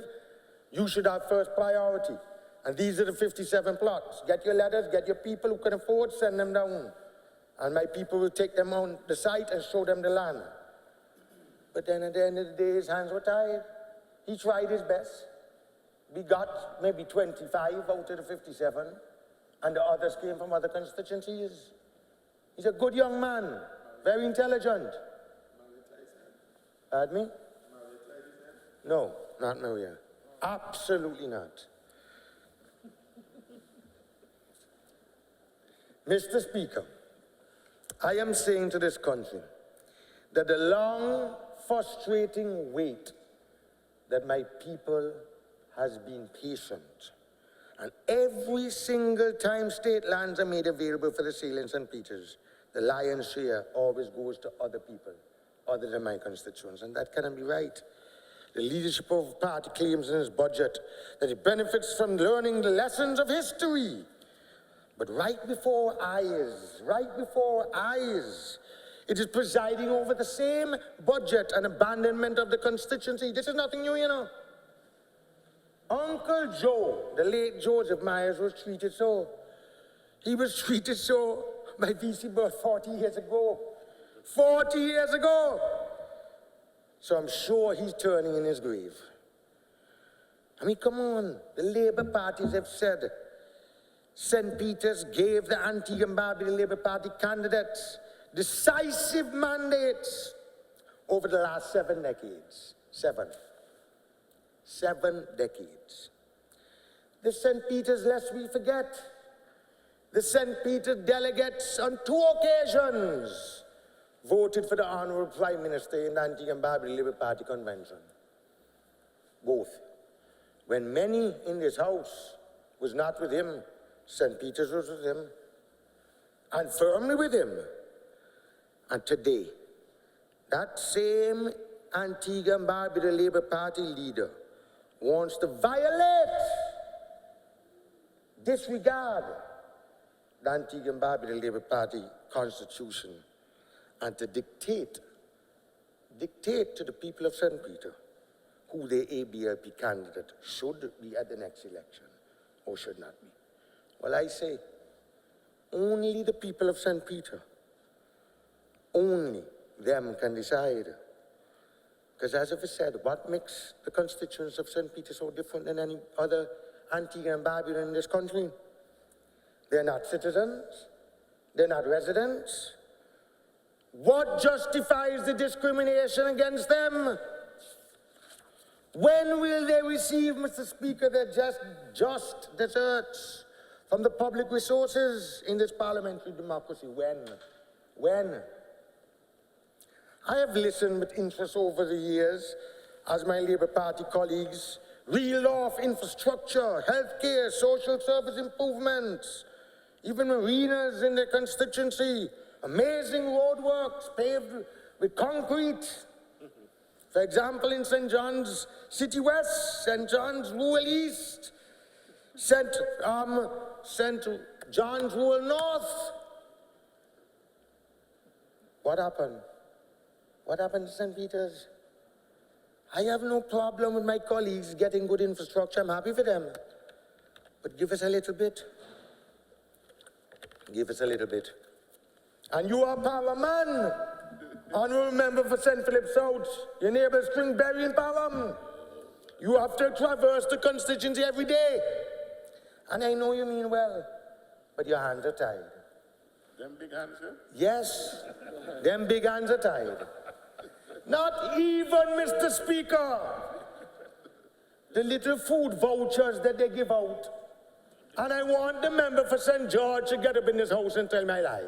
You should have first priority. And these are the 57 plots. Get your letters, get your people who can afford, send them down. And my people will take them on the site and show them the land. But then at the end of the day, his hands were tied. He tried his best. We got maybe 25 out of the 57, and the others came from other constituencies. He's a good young man, very intelligent. Pardon me? No, not Maria. Absolutely not. Mr. Speaker, I am saying to this country that the long, frustrating wait that my people has been patient. And every single time state lands are made available for the sale in St. Peter's, the lion's share always goes to other people, other than my constituents, and that cannot be right. The leadership of the party claims in its budget that it benefits from learning the lessons of history. But right before our eyes, it is presiding over the same budget and abandonment of the constituency. This is nothing new, you know. Uncle Joe, the late Joseph Myers, was treated so. He was treated so by VC Birth 40 years ago. 40 years ago! So I'm sure he's turning in his grave. I mean, come on. The Labour parties have said St. Peter's gave the Antigua and Barbuda Labour Party candidates decisive mandates over the last 7 decades. 7 decades. The St. Peter's, lest we forget, the St. Peter's delegates on 2 occasions voted for the Honourable Prime Minister in the Antigua and Barbuda Labour Party convention. Both. When many in this house was not with him, St. Peter's was with him, and firmly with him. And today, that same Antigua and Barbuda Labour Party leader wants to violate, disregard the Antigua and Barbuda Labour Party constitution and to dictate to the people of St. Peter who the ABLP candidate should be at the next election or should not be. Well, I say, only the people of St. Peter, only them can decide. Because as I've said, what makes the constituents of St. Peter so different than any other Antigua and Barbuda in this country? They're not citizens. They're not residents. What justifies the discrimination against them? When will they receive, Mr. Speaker, their just deserts from the public resources in this parliamentary democracy? When? I have listened with interest over the years as my Labour Party colleagues reeled off infrastructure, healthcare, social service improvements, even marinas in their constituency, amazing roadworks paved with concrete. For example, in St. John's City West, St. John's Rural East, St. John's Wool North. What happened? What happened to St. Peter's? I have no problem with my colleagues getting good infrastructure. I'm happy for them. But give us a little bit. Give us a little bit. And you are Parliament, honorable member for St. Philip South. Your neighbor Springberry in Parham. You have to traverse the constituency every day. And I know you mean well, but your hands are tied. Them big hands, yeah? Yes, them big hands are tied. Not even, Mr. Speaker, the little food vouchers that they give out. And I want the member for St. George to get up in this house and tell my lie.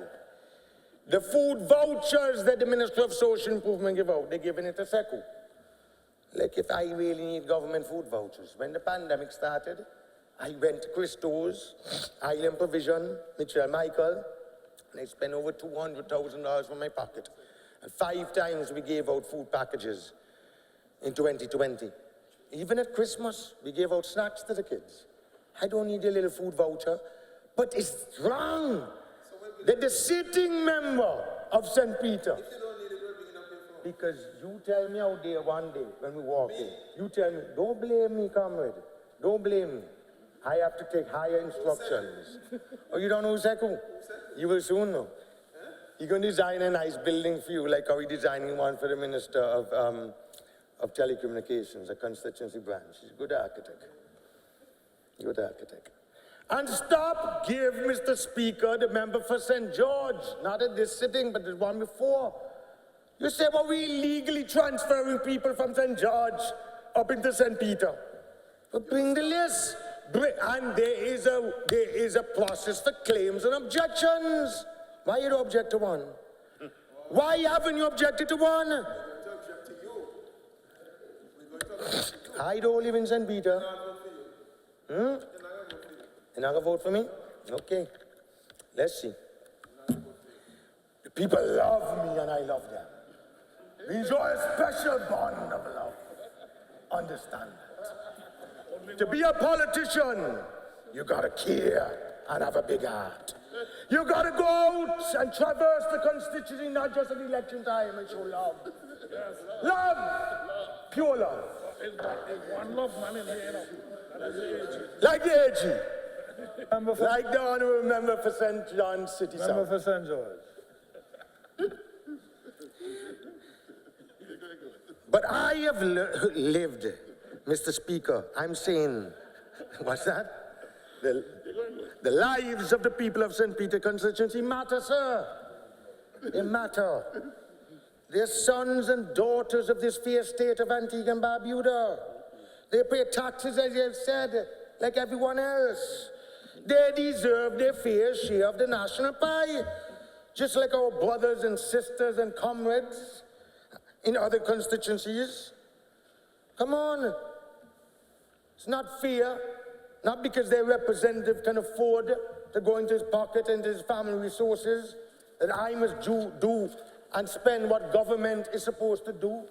The food vouchers that the Minister of Social Improvement give out, they're giving it to SECU. Like if I really need government food vouchers. When the pandemic started, I went to Christo's, Island Provision, Mitchell Michael, and I spent over $200,000 from my pocket. And 5 times we gave out food packages in 2020. Even at Christmas, we gave out snacks to the kids. I don't need a little food voucher, but it's wrong that the sitting member of St. Peter, because you tell me out there one day when we walk in, you tell me, don't blame me, comrade, don't blame me. I have to take higher instructions. Oh, you don't know Sekou? You will soon know. He's going to design a nice building for you, like how he's designing one for the Minister of Telecommunications, a constituency branch. He's a good architect. Good architect. And stop, give Mr. Speaker, the member for St. George, not at this sitting, but the one before. You say, well, we illegally transferring people from St. George up into St. Peter. But bring the list. And there is a process for claims and objections. Why you don't object to one? Why haven't you objected to one? I don't live in St. Peter. You're not going to vote for me? Okay. Let's see. The people love me and I love them. We enjoy a special bond of love. Understand that. To be a politician, you got to care and have a big heart. You got to go out and traverse the constituency, not just at election time, and show love. Love. Pure love. One love man in here, Like the AG. Like the honorable member for St. John's City South. Member for St. George. But I have lived, Mr. Speaker, I'm saying, what's that? The lives of the people of St. Peter constituency matter, sir. They matter. They're sons and daughters of this fair state of Antigua and Barbuda. They pay taxes, as you have said, like everyone else. They deserve their fair share of the national pie, just like our brothers and sisters and comrades in other constituencies. Come on. It's not fair, not because their representative can afford to go into his pocket and his family resources, that I must do and spend what government is supposed to do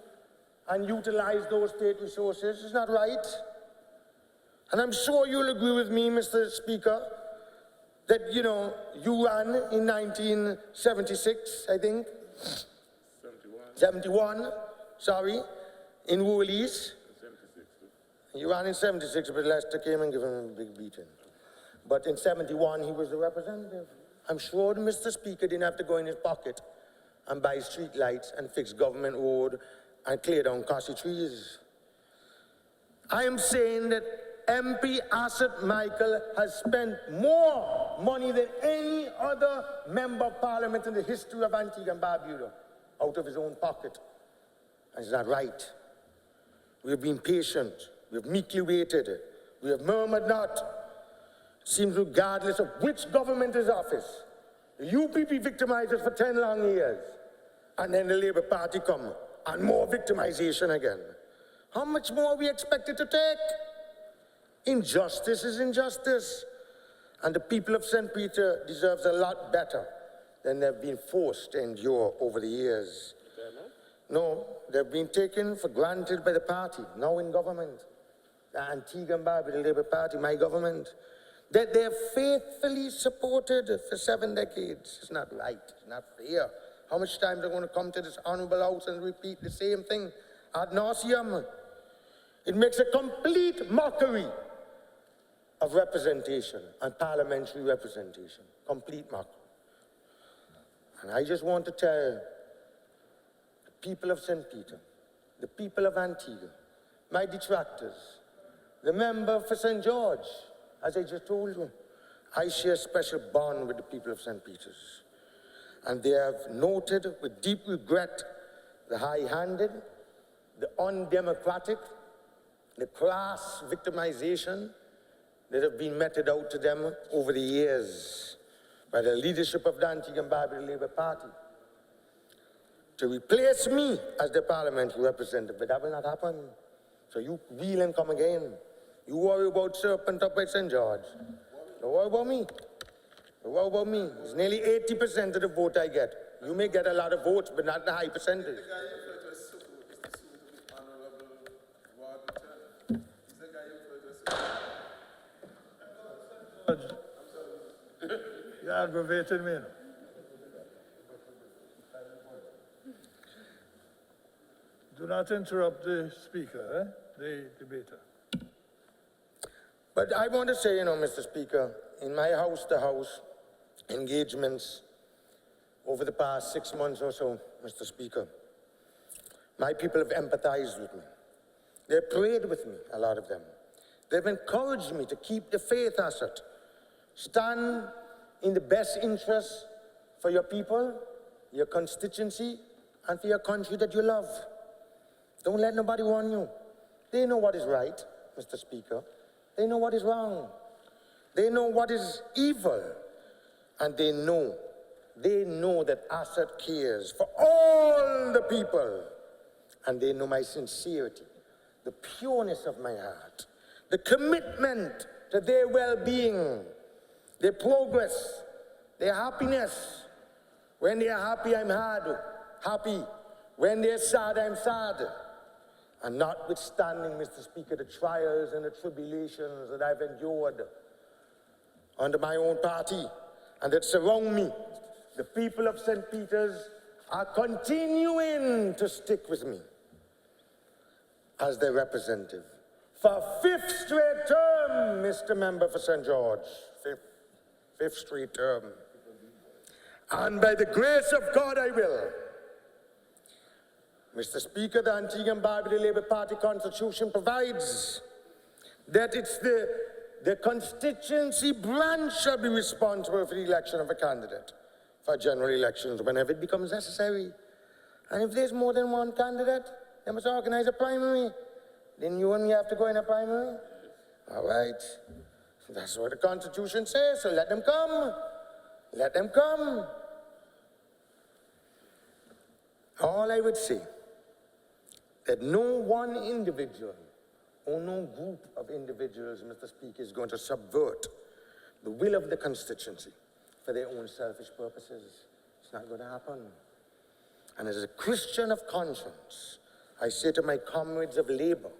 and utilize those state resources. It's not right. And I'm sure you'll agree with me, Mr. Speaker, that, you ran in 1976, I think. 71, sorry, in Woolies. 76. You ran in 76, but Lester came and gave him a big beating. But in 71, he was the representative. I'm sure Mr. Speaker didn't have to go in his pocket and buy street lights and fix government road and clear down costly trees. I am saying that MP Asot Michael has spent more money than any other member of parliament in the history of Antigua and Barbuda out of his own pocket. And it's not right. We have been patient. We have meekly waited. We have murmured not. It seems regardless of which government is office. The UPP victimized us for 10 long years. And then the Labour Party come and more victimization again. How much more are we expected to take? Injustice is injustice. And the people of St. Peter deserves a lot better than they've been forced to endure over the years. No, they've been taken for granted by the party, now in government. the Antigua and Barbuda Labour Party, my government, that they have faithfully supported for 7 decades. It's not right, it's not fair. How much time they're going to come to this honorable house and repeat the same thing ad nauseum? It makes a complete mockery of representation and parliamentary representation. Complete mockery. And I just want to tell the people of St. Peter, the people of Antigua, my detractors, the member for St. George, as I just told you, I share a special bond with the people of St. Peter's. And they have noted with deep regret the high-handed, the undemocratic, the crass victimization that have been meted out to them over the years by the leadership of the Antigua and Barbuda Labour Party to replace me as the parliamentary representative, but that will not happen. So you wheel and come again. You worry about Serpent up by St. George. Don't worry about me. Don't worry about me. It's nearly 80% of the vote I get. You may get a lot of votes, but not the high percentage. You're aggravating me. Do not interrupt the speaker, the debater. But I want to say, Mr. Speaker, in my house-to-house engagements over the past 6 months or so, Mr. Speaker, my people have empathized with me. They've prayed with me, a lot of them. They've encouraged me to keep the faith, Asot. Stand in the best interest for your people, your constituency, and for your country that you love. Don't let nobody warn you. They know what is right, Mr. Speaker. They know what is wrong. They know what is evil. And they know that Asot cares for all the people. And they know my sincerity, the pureness of my heart, the commitment to their well-being, their progress, their happiness. When they are happy, I'm happy. When they're sad, I'm sad. And notwithstanding, Mr. Speaker, the trials and the tribulations that I've endured under my own party and that surround me, the people of St. Peter's are continuing to stick with me as their representative for a 5th straight term, Mr. Member for St. George. Fifth straight term. And by the grace of God, I will. Mr. Speaker, the Antigua and Barbuda Labour Party Constitution provides that it's the constituency branch shall be responsible for the election of a candidate for general elections whenever it becomes necessary. And if there's more than one candidate, they must organize a primary. Then you and me have to go in a primary. All right. That's what the Constitution says, so let them come. Let them come. All I would say, that no one individual or no group of individuals, Mr. Speaker, is going to subvert the will of the constituency for their own selfish purposes. It's not going to happen. And as a Christian of conscience, I say to my comrades of labor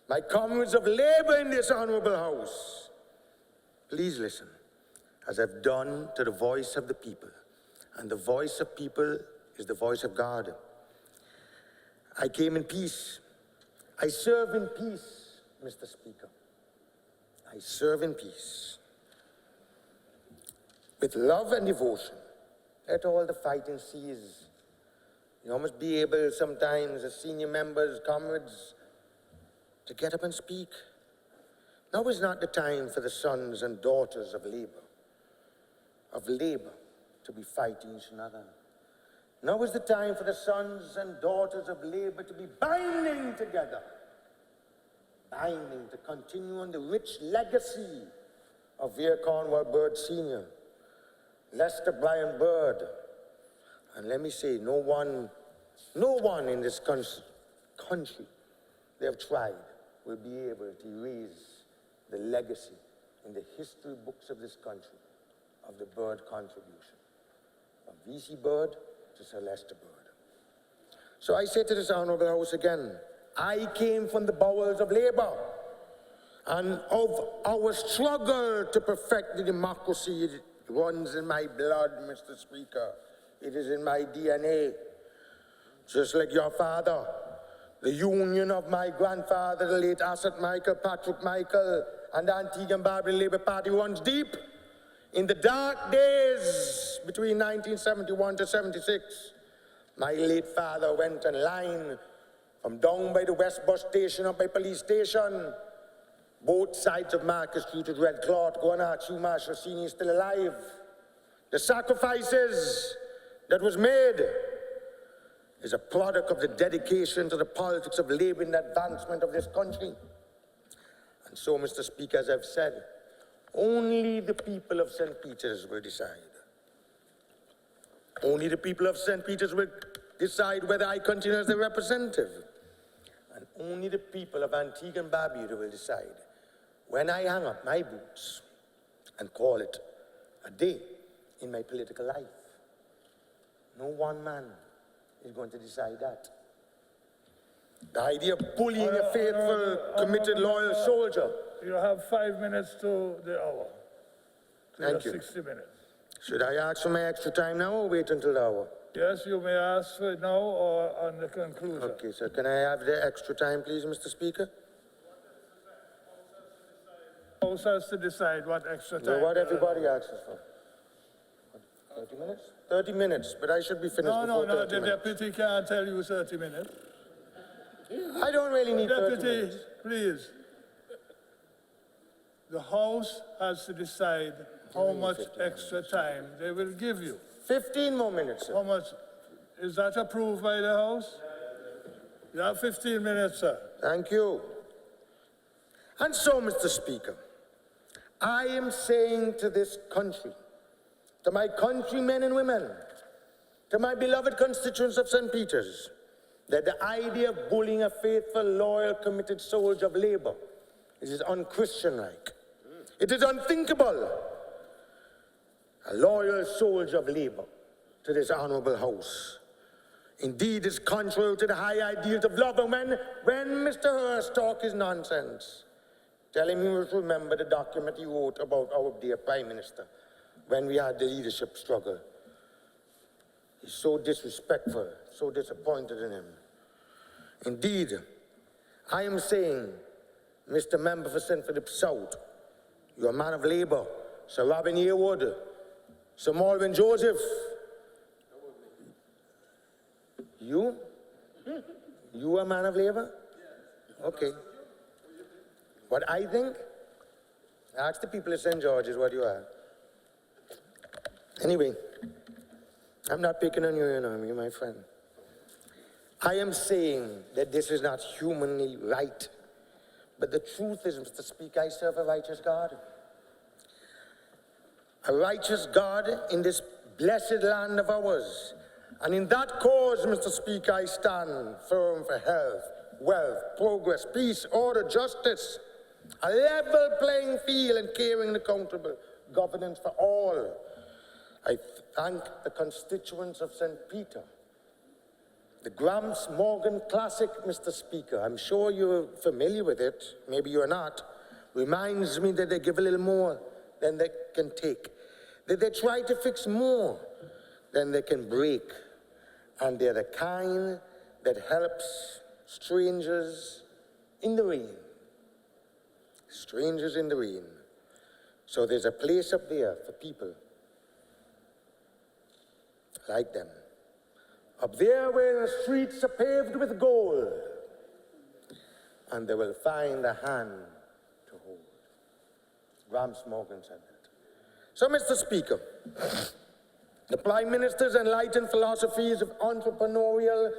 in this honorable house, please listen, as I've done to the voice of the people. And the voice of people is the voice of God. I came in peace. I serve in peace, Mr. Speaker. I serve in peace. With love and devotion. Let all the fighting cease. You must be able sometimes, as senior members, comrades, to get up and speak. Now is not the time for the sons and daughters of labor, to be fighting each other. Now is the time for the sons and daughters of labor to be binding together, binding to continue on the rich legacy of Vere Cornwall Bird Sr., Lester Bryan Bird. And let me say, no one in this country they have tried will be able to erase the legacy in the history books of this country of the Bird contribution, from V.C. Bird to Sir Lester Bird. So I say to this honorable house again, I came from the bowels of labor. and of our struggle to perfect the democracy. It runs in my blood, Mr. Speaker. It is in my DNA. Just like your father, the union of my grandfather, the late Asot Patrick Michael, and the Antigua and Barbuda Labour Party runs deep. In the dark days between 1971 to 76, my late father went in line from down by the West Bus Station up by Police Station, both sides of Market Street with red cloth, going out, Hugh Marshall Sr. is still alive. The sacrifices that was made is a product of the dedication to the politics of labor and the advancement of this country. And so, Mr. Speaker, as I've said, only the people of St. Peter's will decide. Only the people of St. Peter's will decide whether I continue as their representative. And only the people of Antigua and Barbuda will decide when I hang up my boots and call it a day in my political life. No one man is going to decide that. The idea of bullying a faithful, committed, loyal soldier. You have 5 minutes to the hour. Thank you. 60 minutes. Should I ask for my extra time now or wait until the hour? Yes, you may ask for it now or on the conclusion. Okay, sir. Can I have the extra time, please, Mr. Speaker? House has to decide what extra time. No, what everybody asks for. 30 minutes? 30 minutes, but I should be finished No, before 30 the minutes. deputy can't tell you 30 minutes. I don't really need 30 Deputy, minutes. please. The House has to decide how much extra time they will give you. 15 more minutes, sir. How much? Is that approved by the House? You have 15 minutes, sir. Thank you. And so, Mr. Speaker, I am saying to this country, to my countrymen and women, to my beloved constituents of St. Peter's, that the idea of bullying a faithful, loyal, committed soldier of labor is unchristian-like. It is unthinkable. A loyal soldier of labor to this honorable house. Indeed, it's contrary to the high ideals of love. And when Mr. Hurst talk is nonsense, tell him he must remember the document he wrote about our dear Prime Minister when we had the leadership struggle. He's so disrespectful, so disappointed in him. Indeed, I am saying, Mr. Member for St. Philip South, you're a man of labor. Sir Robin Yearwood, Sir Malvin Joseph. You? You a man of labor? Okay. What I think, ask the people of St. George's what you are. Anyway, I'm not picking on you, you're my friend. I am saying that this is not humanly right. But the truth is, Mr. Speaker, I serve a righteous God. A righteous God in this blessed land of ours. And in that cause, Mr. Speaker, I stand firm for health, wealth, progress, peace, order, justice, a level playing field and caring and accountable governance for all. I thank the constituents of St. Peter. The Gramps Morgan Classic, Mr. Speaker, I'm sure you're familiar with it, maybe you're not, reminds me that they give a little more than they can take, that they try to fix more than they can break, and they're the kind that helps strangers in the rain. Strangers in the rain. So there's a place up there for people like them. Up there where the streets are paved with gold, and they will find a hand to hold. Gramps Morgan said that. So, Mr. Speaker, the Prime Minister's enlightened philosophies of entrepreneurial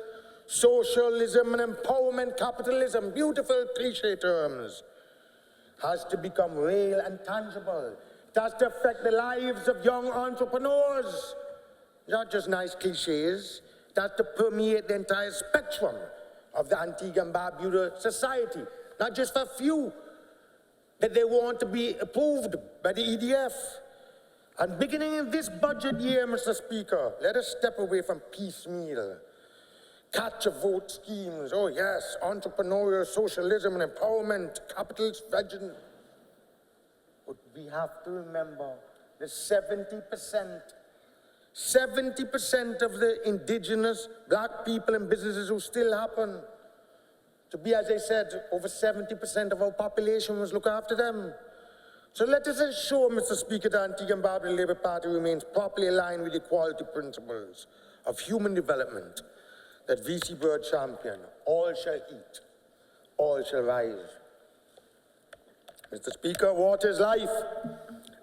socialism and empowerment capitalism, beautiful cliche terms, has to become real and tangible. It has to affect the lives of young entrepreneurs, not just nice cliches. It has to permeate the entire spectrum of the Antigua and Barbuda society, not just for a few that they want to be approved by the EDF. And beginning in this budget year, Mr. Speaker, let us step away from piecemeal catch-a-vote schemes. Oh yes, entrepreneurial socialism and empowerment, capitalist vision. But we have to remember the 70% of the indigenous black people and businesses who still happen to be, as I said, over 70% of our population must look after them. So let us ensure, Mr. Speaker, that Antigua and Barbuda Labour Party remains properly aligned with equality principles of human development that VC Bird championed. All shall eat, all shall rise. Mr. Speaker, water is life,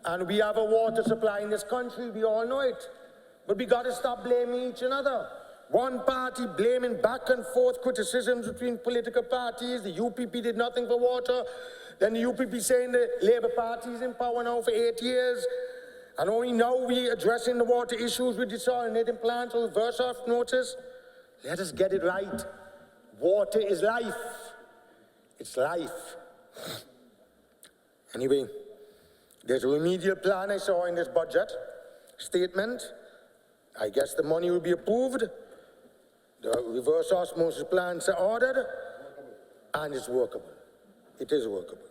and we have a water supply in this country, we all know it. But we got to stop blaming each another. One party blaming back and forth criticisms between political parties. The UPP did nothing for water. Then the UPP saying the Labour Party is in power now for 8 years. And only now we addressing the water issues with desalinating plants or reverse osmosis. Let us get it right. Water is life. It's life. Anyway, there's a remedial plan I saw in this budget statement. I guess the money will be approved. The reverse osmosis plants are ordered, and it's workable. It is workable.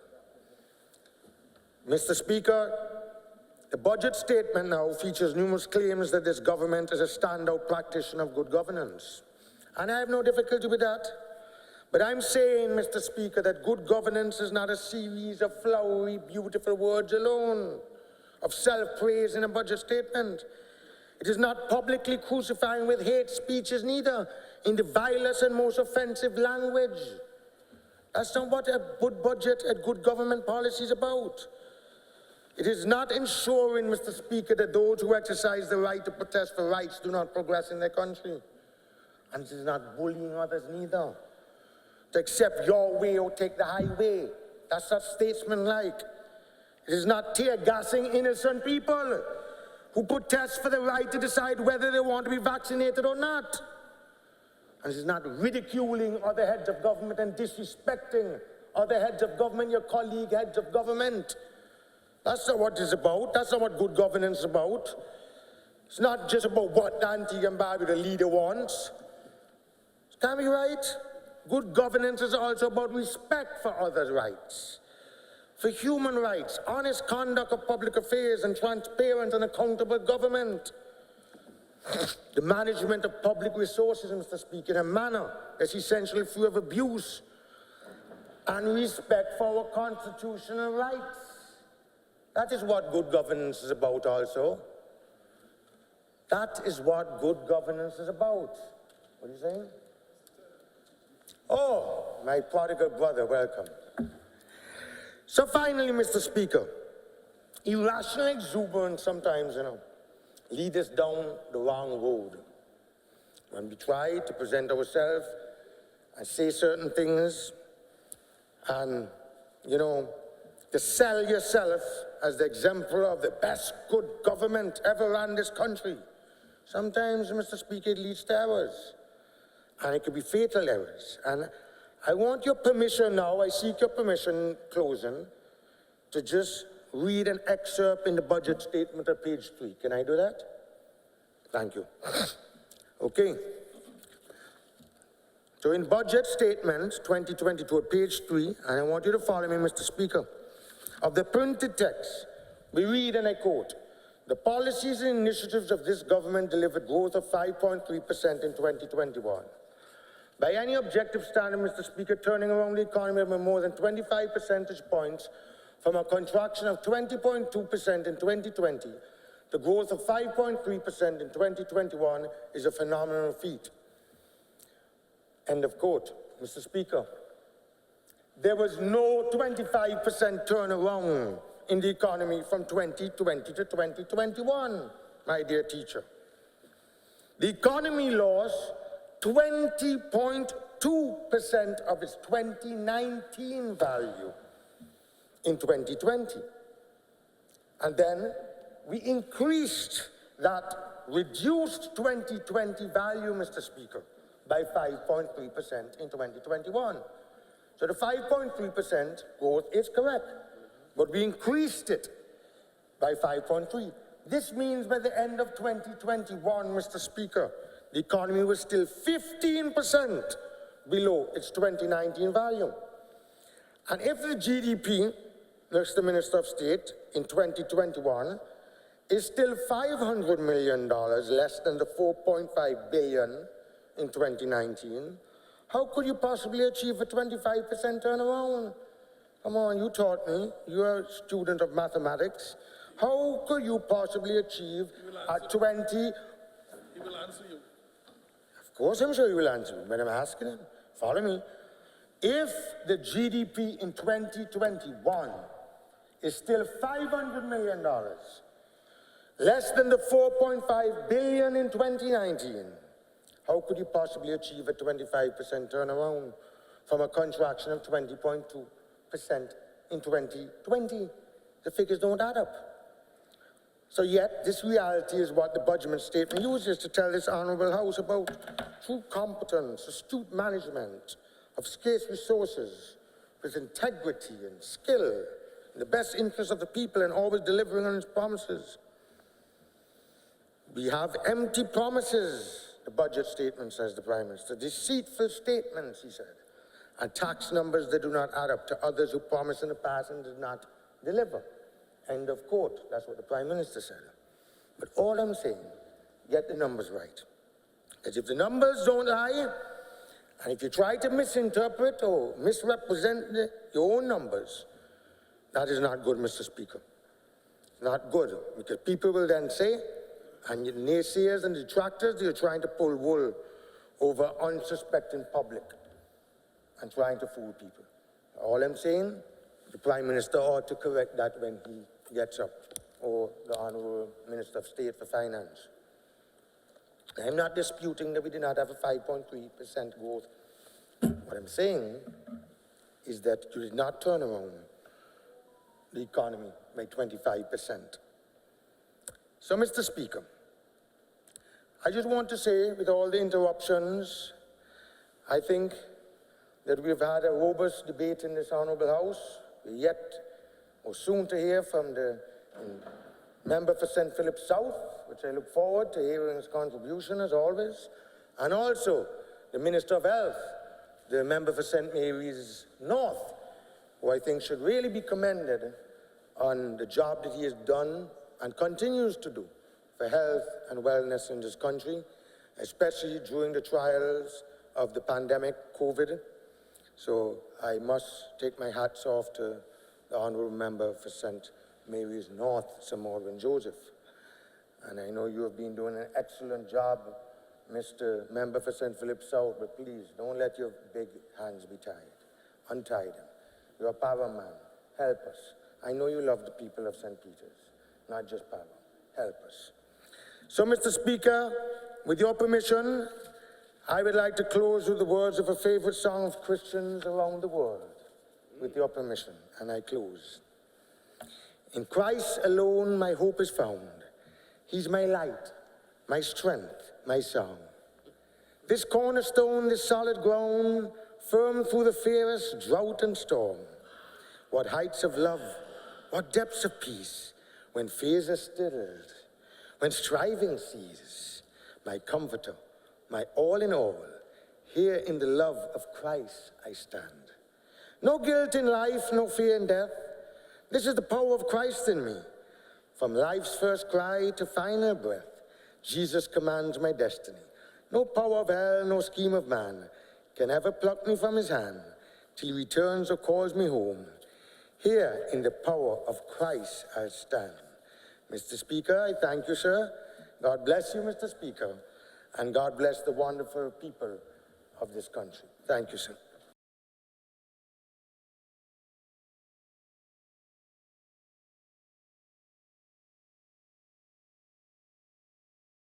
Mr. Speaker, the budget statement now features numerous claims that this government is a standout practitioner of good governance. And I have no difficulty with that. But I'm saying, Mr. Speaker, that good governance is not a series of flowery, beautiful words alone, of self-praise in a budget statement. It is not publicly crucifying with hate speeches neither, in the vilest and most offensive language. That's not what a good budget and good government policy is about. It is not ensuring, Mr. Speaker, that those who exercise the right to protest for rights do not progress in their country. And it is not bullying others neither. To accept your way or take the highway. That's not statesmanlike. It is not tear-gassing innocent people who protest for the right to decide whether they want to be vaccinated or not. And it is not ridiculing other heads of government and disrespecting other heads of government, your colleague heads of government. That's not what it's about. That's not what good governance is about. It's not just about what Antigua and Barbuda leader wants. It can't be right. Good governance is also about respect for others' rights, for human rights, honest conduct of public affairs, and transparent and accountable government. The management of public resources, Mr. Speaker, in a manner that's essentially free of abuse, and respect for our constitutional rights. That is what good governance is about also. That is what good governance is about. What are you saying? Oh, my prodigal brother, welcome. So finally, Mr. Speaker, irrational exuberance sometimes, lead us down the wrong road. When we try to present ourselves and say certain things and, to sell yourself as the exemplar of the best good government ever ran this country, sometimes, Mr. Speaker, it leads to errors. And it could be fatal errors. And I want your permission now, I seek your permission, closing, to just read an excerpt in the budget statement at page 3. Can I do that? Thank you. Okay. So in budget statement 2022 at page 3, and I want you to follow me, Mr. Speaker, of the printed text, we read, and I quote, "The policies and initiatives of this government delivered growth of 5.3% in 2021. By any objective standard, Mr. Speaker, turning around the economy by more than 25 percentage points from a contraction of 20.2% in 2020 to growth of 5.3% in 2021 is a phenomenal feat." End of quote. Mr. Speaker, there was no 25% turnaround in the economy from 2020 to 2021, my dear teacher. The economy lost 20.2% of its 2019 value in 2020. And then we increased that reduced 2020 value, Mr. Speaker, by 5.3% in 2021. So the 5.3% growth is correct, but we increased it by 5.3. This means by the end of 2021, Mr. Speaker, the economy was still 15% below its 2019 value. And if the GDP, Mr. Minister of State, in 2021 is still $500 million less than the $4.5 billion in 2019, how could you possibly achieve a 25% turnaround? Come on, you taught me. You're a student of mathematics. How could you possibly achieve a 20? He will answer you. Of course, I'm sure he will answer me, but I'm asking him. Follow me. If the GDP in 2021 is still $500 million, less than the $4.5 billion in 2019, how could you possibly achieve a 25% turnaround from a contraction of 20.2% in 2020? The figures don't add up. So yet, this reality is what the budget statement uses to tell this honourable House about true competence, astute management of scarce resources with integrity and skill in the best interest of the people and always delivering on its promises. We have empty promises, the budget statement says the Prime Minister, deceitful statements, he said, and tax numbers that do not add up to others who promised in the past and did not deliver. End of quote. That's what the Prime Minister said. But all I'm saying, get the numbers right. Because if the numbers don't lie, and if you try to misinterpret or misrepresent your own numbers, that is not good, Mr. Speaker. Not good, because people will then say, and the naysayers and detractors, you're trying to pull wool over unsuspecting public and trying to fool people. All I'm saying, the Prime Minister ought to correct that when he gets up, or the Honourable Minister of State for Finance. I'm not disputing that we did not have a 5.3% growth. What I'm saying is that you did not turn around the economy by 25%. So, Mr. Speaker, I just want to say, with all the interruptions, I think that we've had a robust debate in this Honourable House. We're yet or soon to hear from the member for St. Philip South, which I look forward to hearing his contribution as always, and also the Minister of Health, the member for St. Mary's North, who I think should really be commended on the job that he has done and continues to do for health and wellness in this country, especially during the trials of the pandemic, COVID. So I must take my hats off to the Honourable Member for St. Mary's North, Sir Morgan Joseph. And I know you have been doing an excellent job, Mr. Member for St. Philip South, but please don't let your big hands be tied. Untie them. You're a power man. Help us. I know you love the people of St. Peter's, not just power. Help us. So, Mr. Speaker, with your permission, I would like to close with the words of a favorite song of Christians around the world. With your permission, and I close. In Christ alone my hope is found. He's my light, my strength, my song. This cornerstone, this solid ground, firm through the fiercest drought and storm. What heights of love, what depths of peace, when fears are stilled, when striving ceases. My comforter, my all in all, here in the love of Christ I stand. No guilt in life, no fear in death. This is the power of Christ in me. From life's first cry to final breath, Jesus commands my destiny. No power of hell, no scheme of man can ever pluck me from his hand till he returns or calls me home. Here in the power of Christ I stand. Mr. Speaker, I thank you, sir. God bless you, Mr. Speaker, and God bless the wonderful people of this country. Thank you, sir.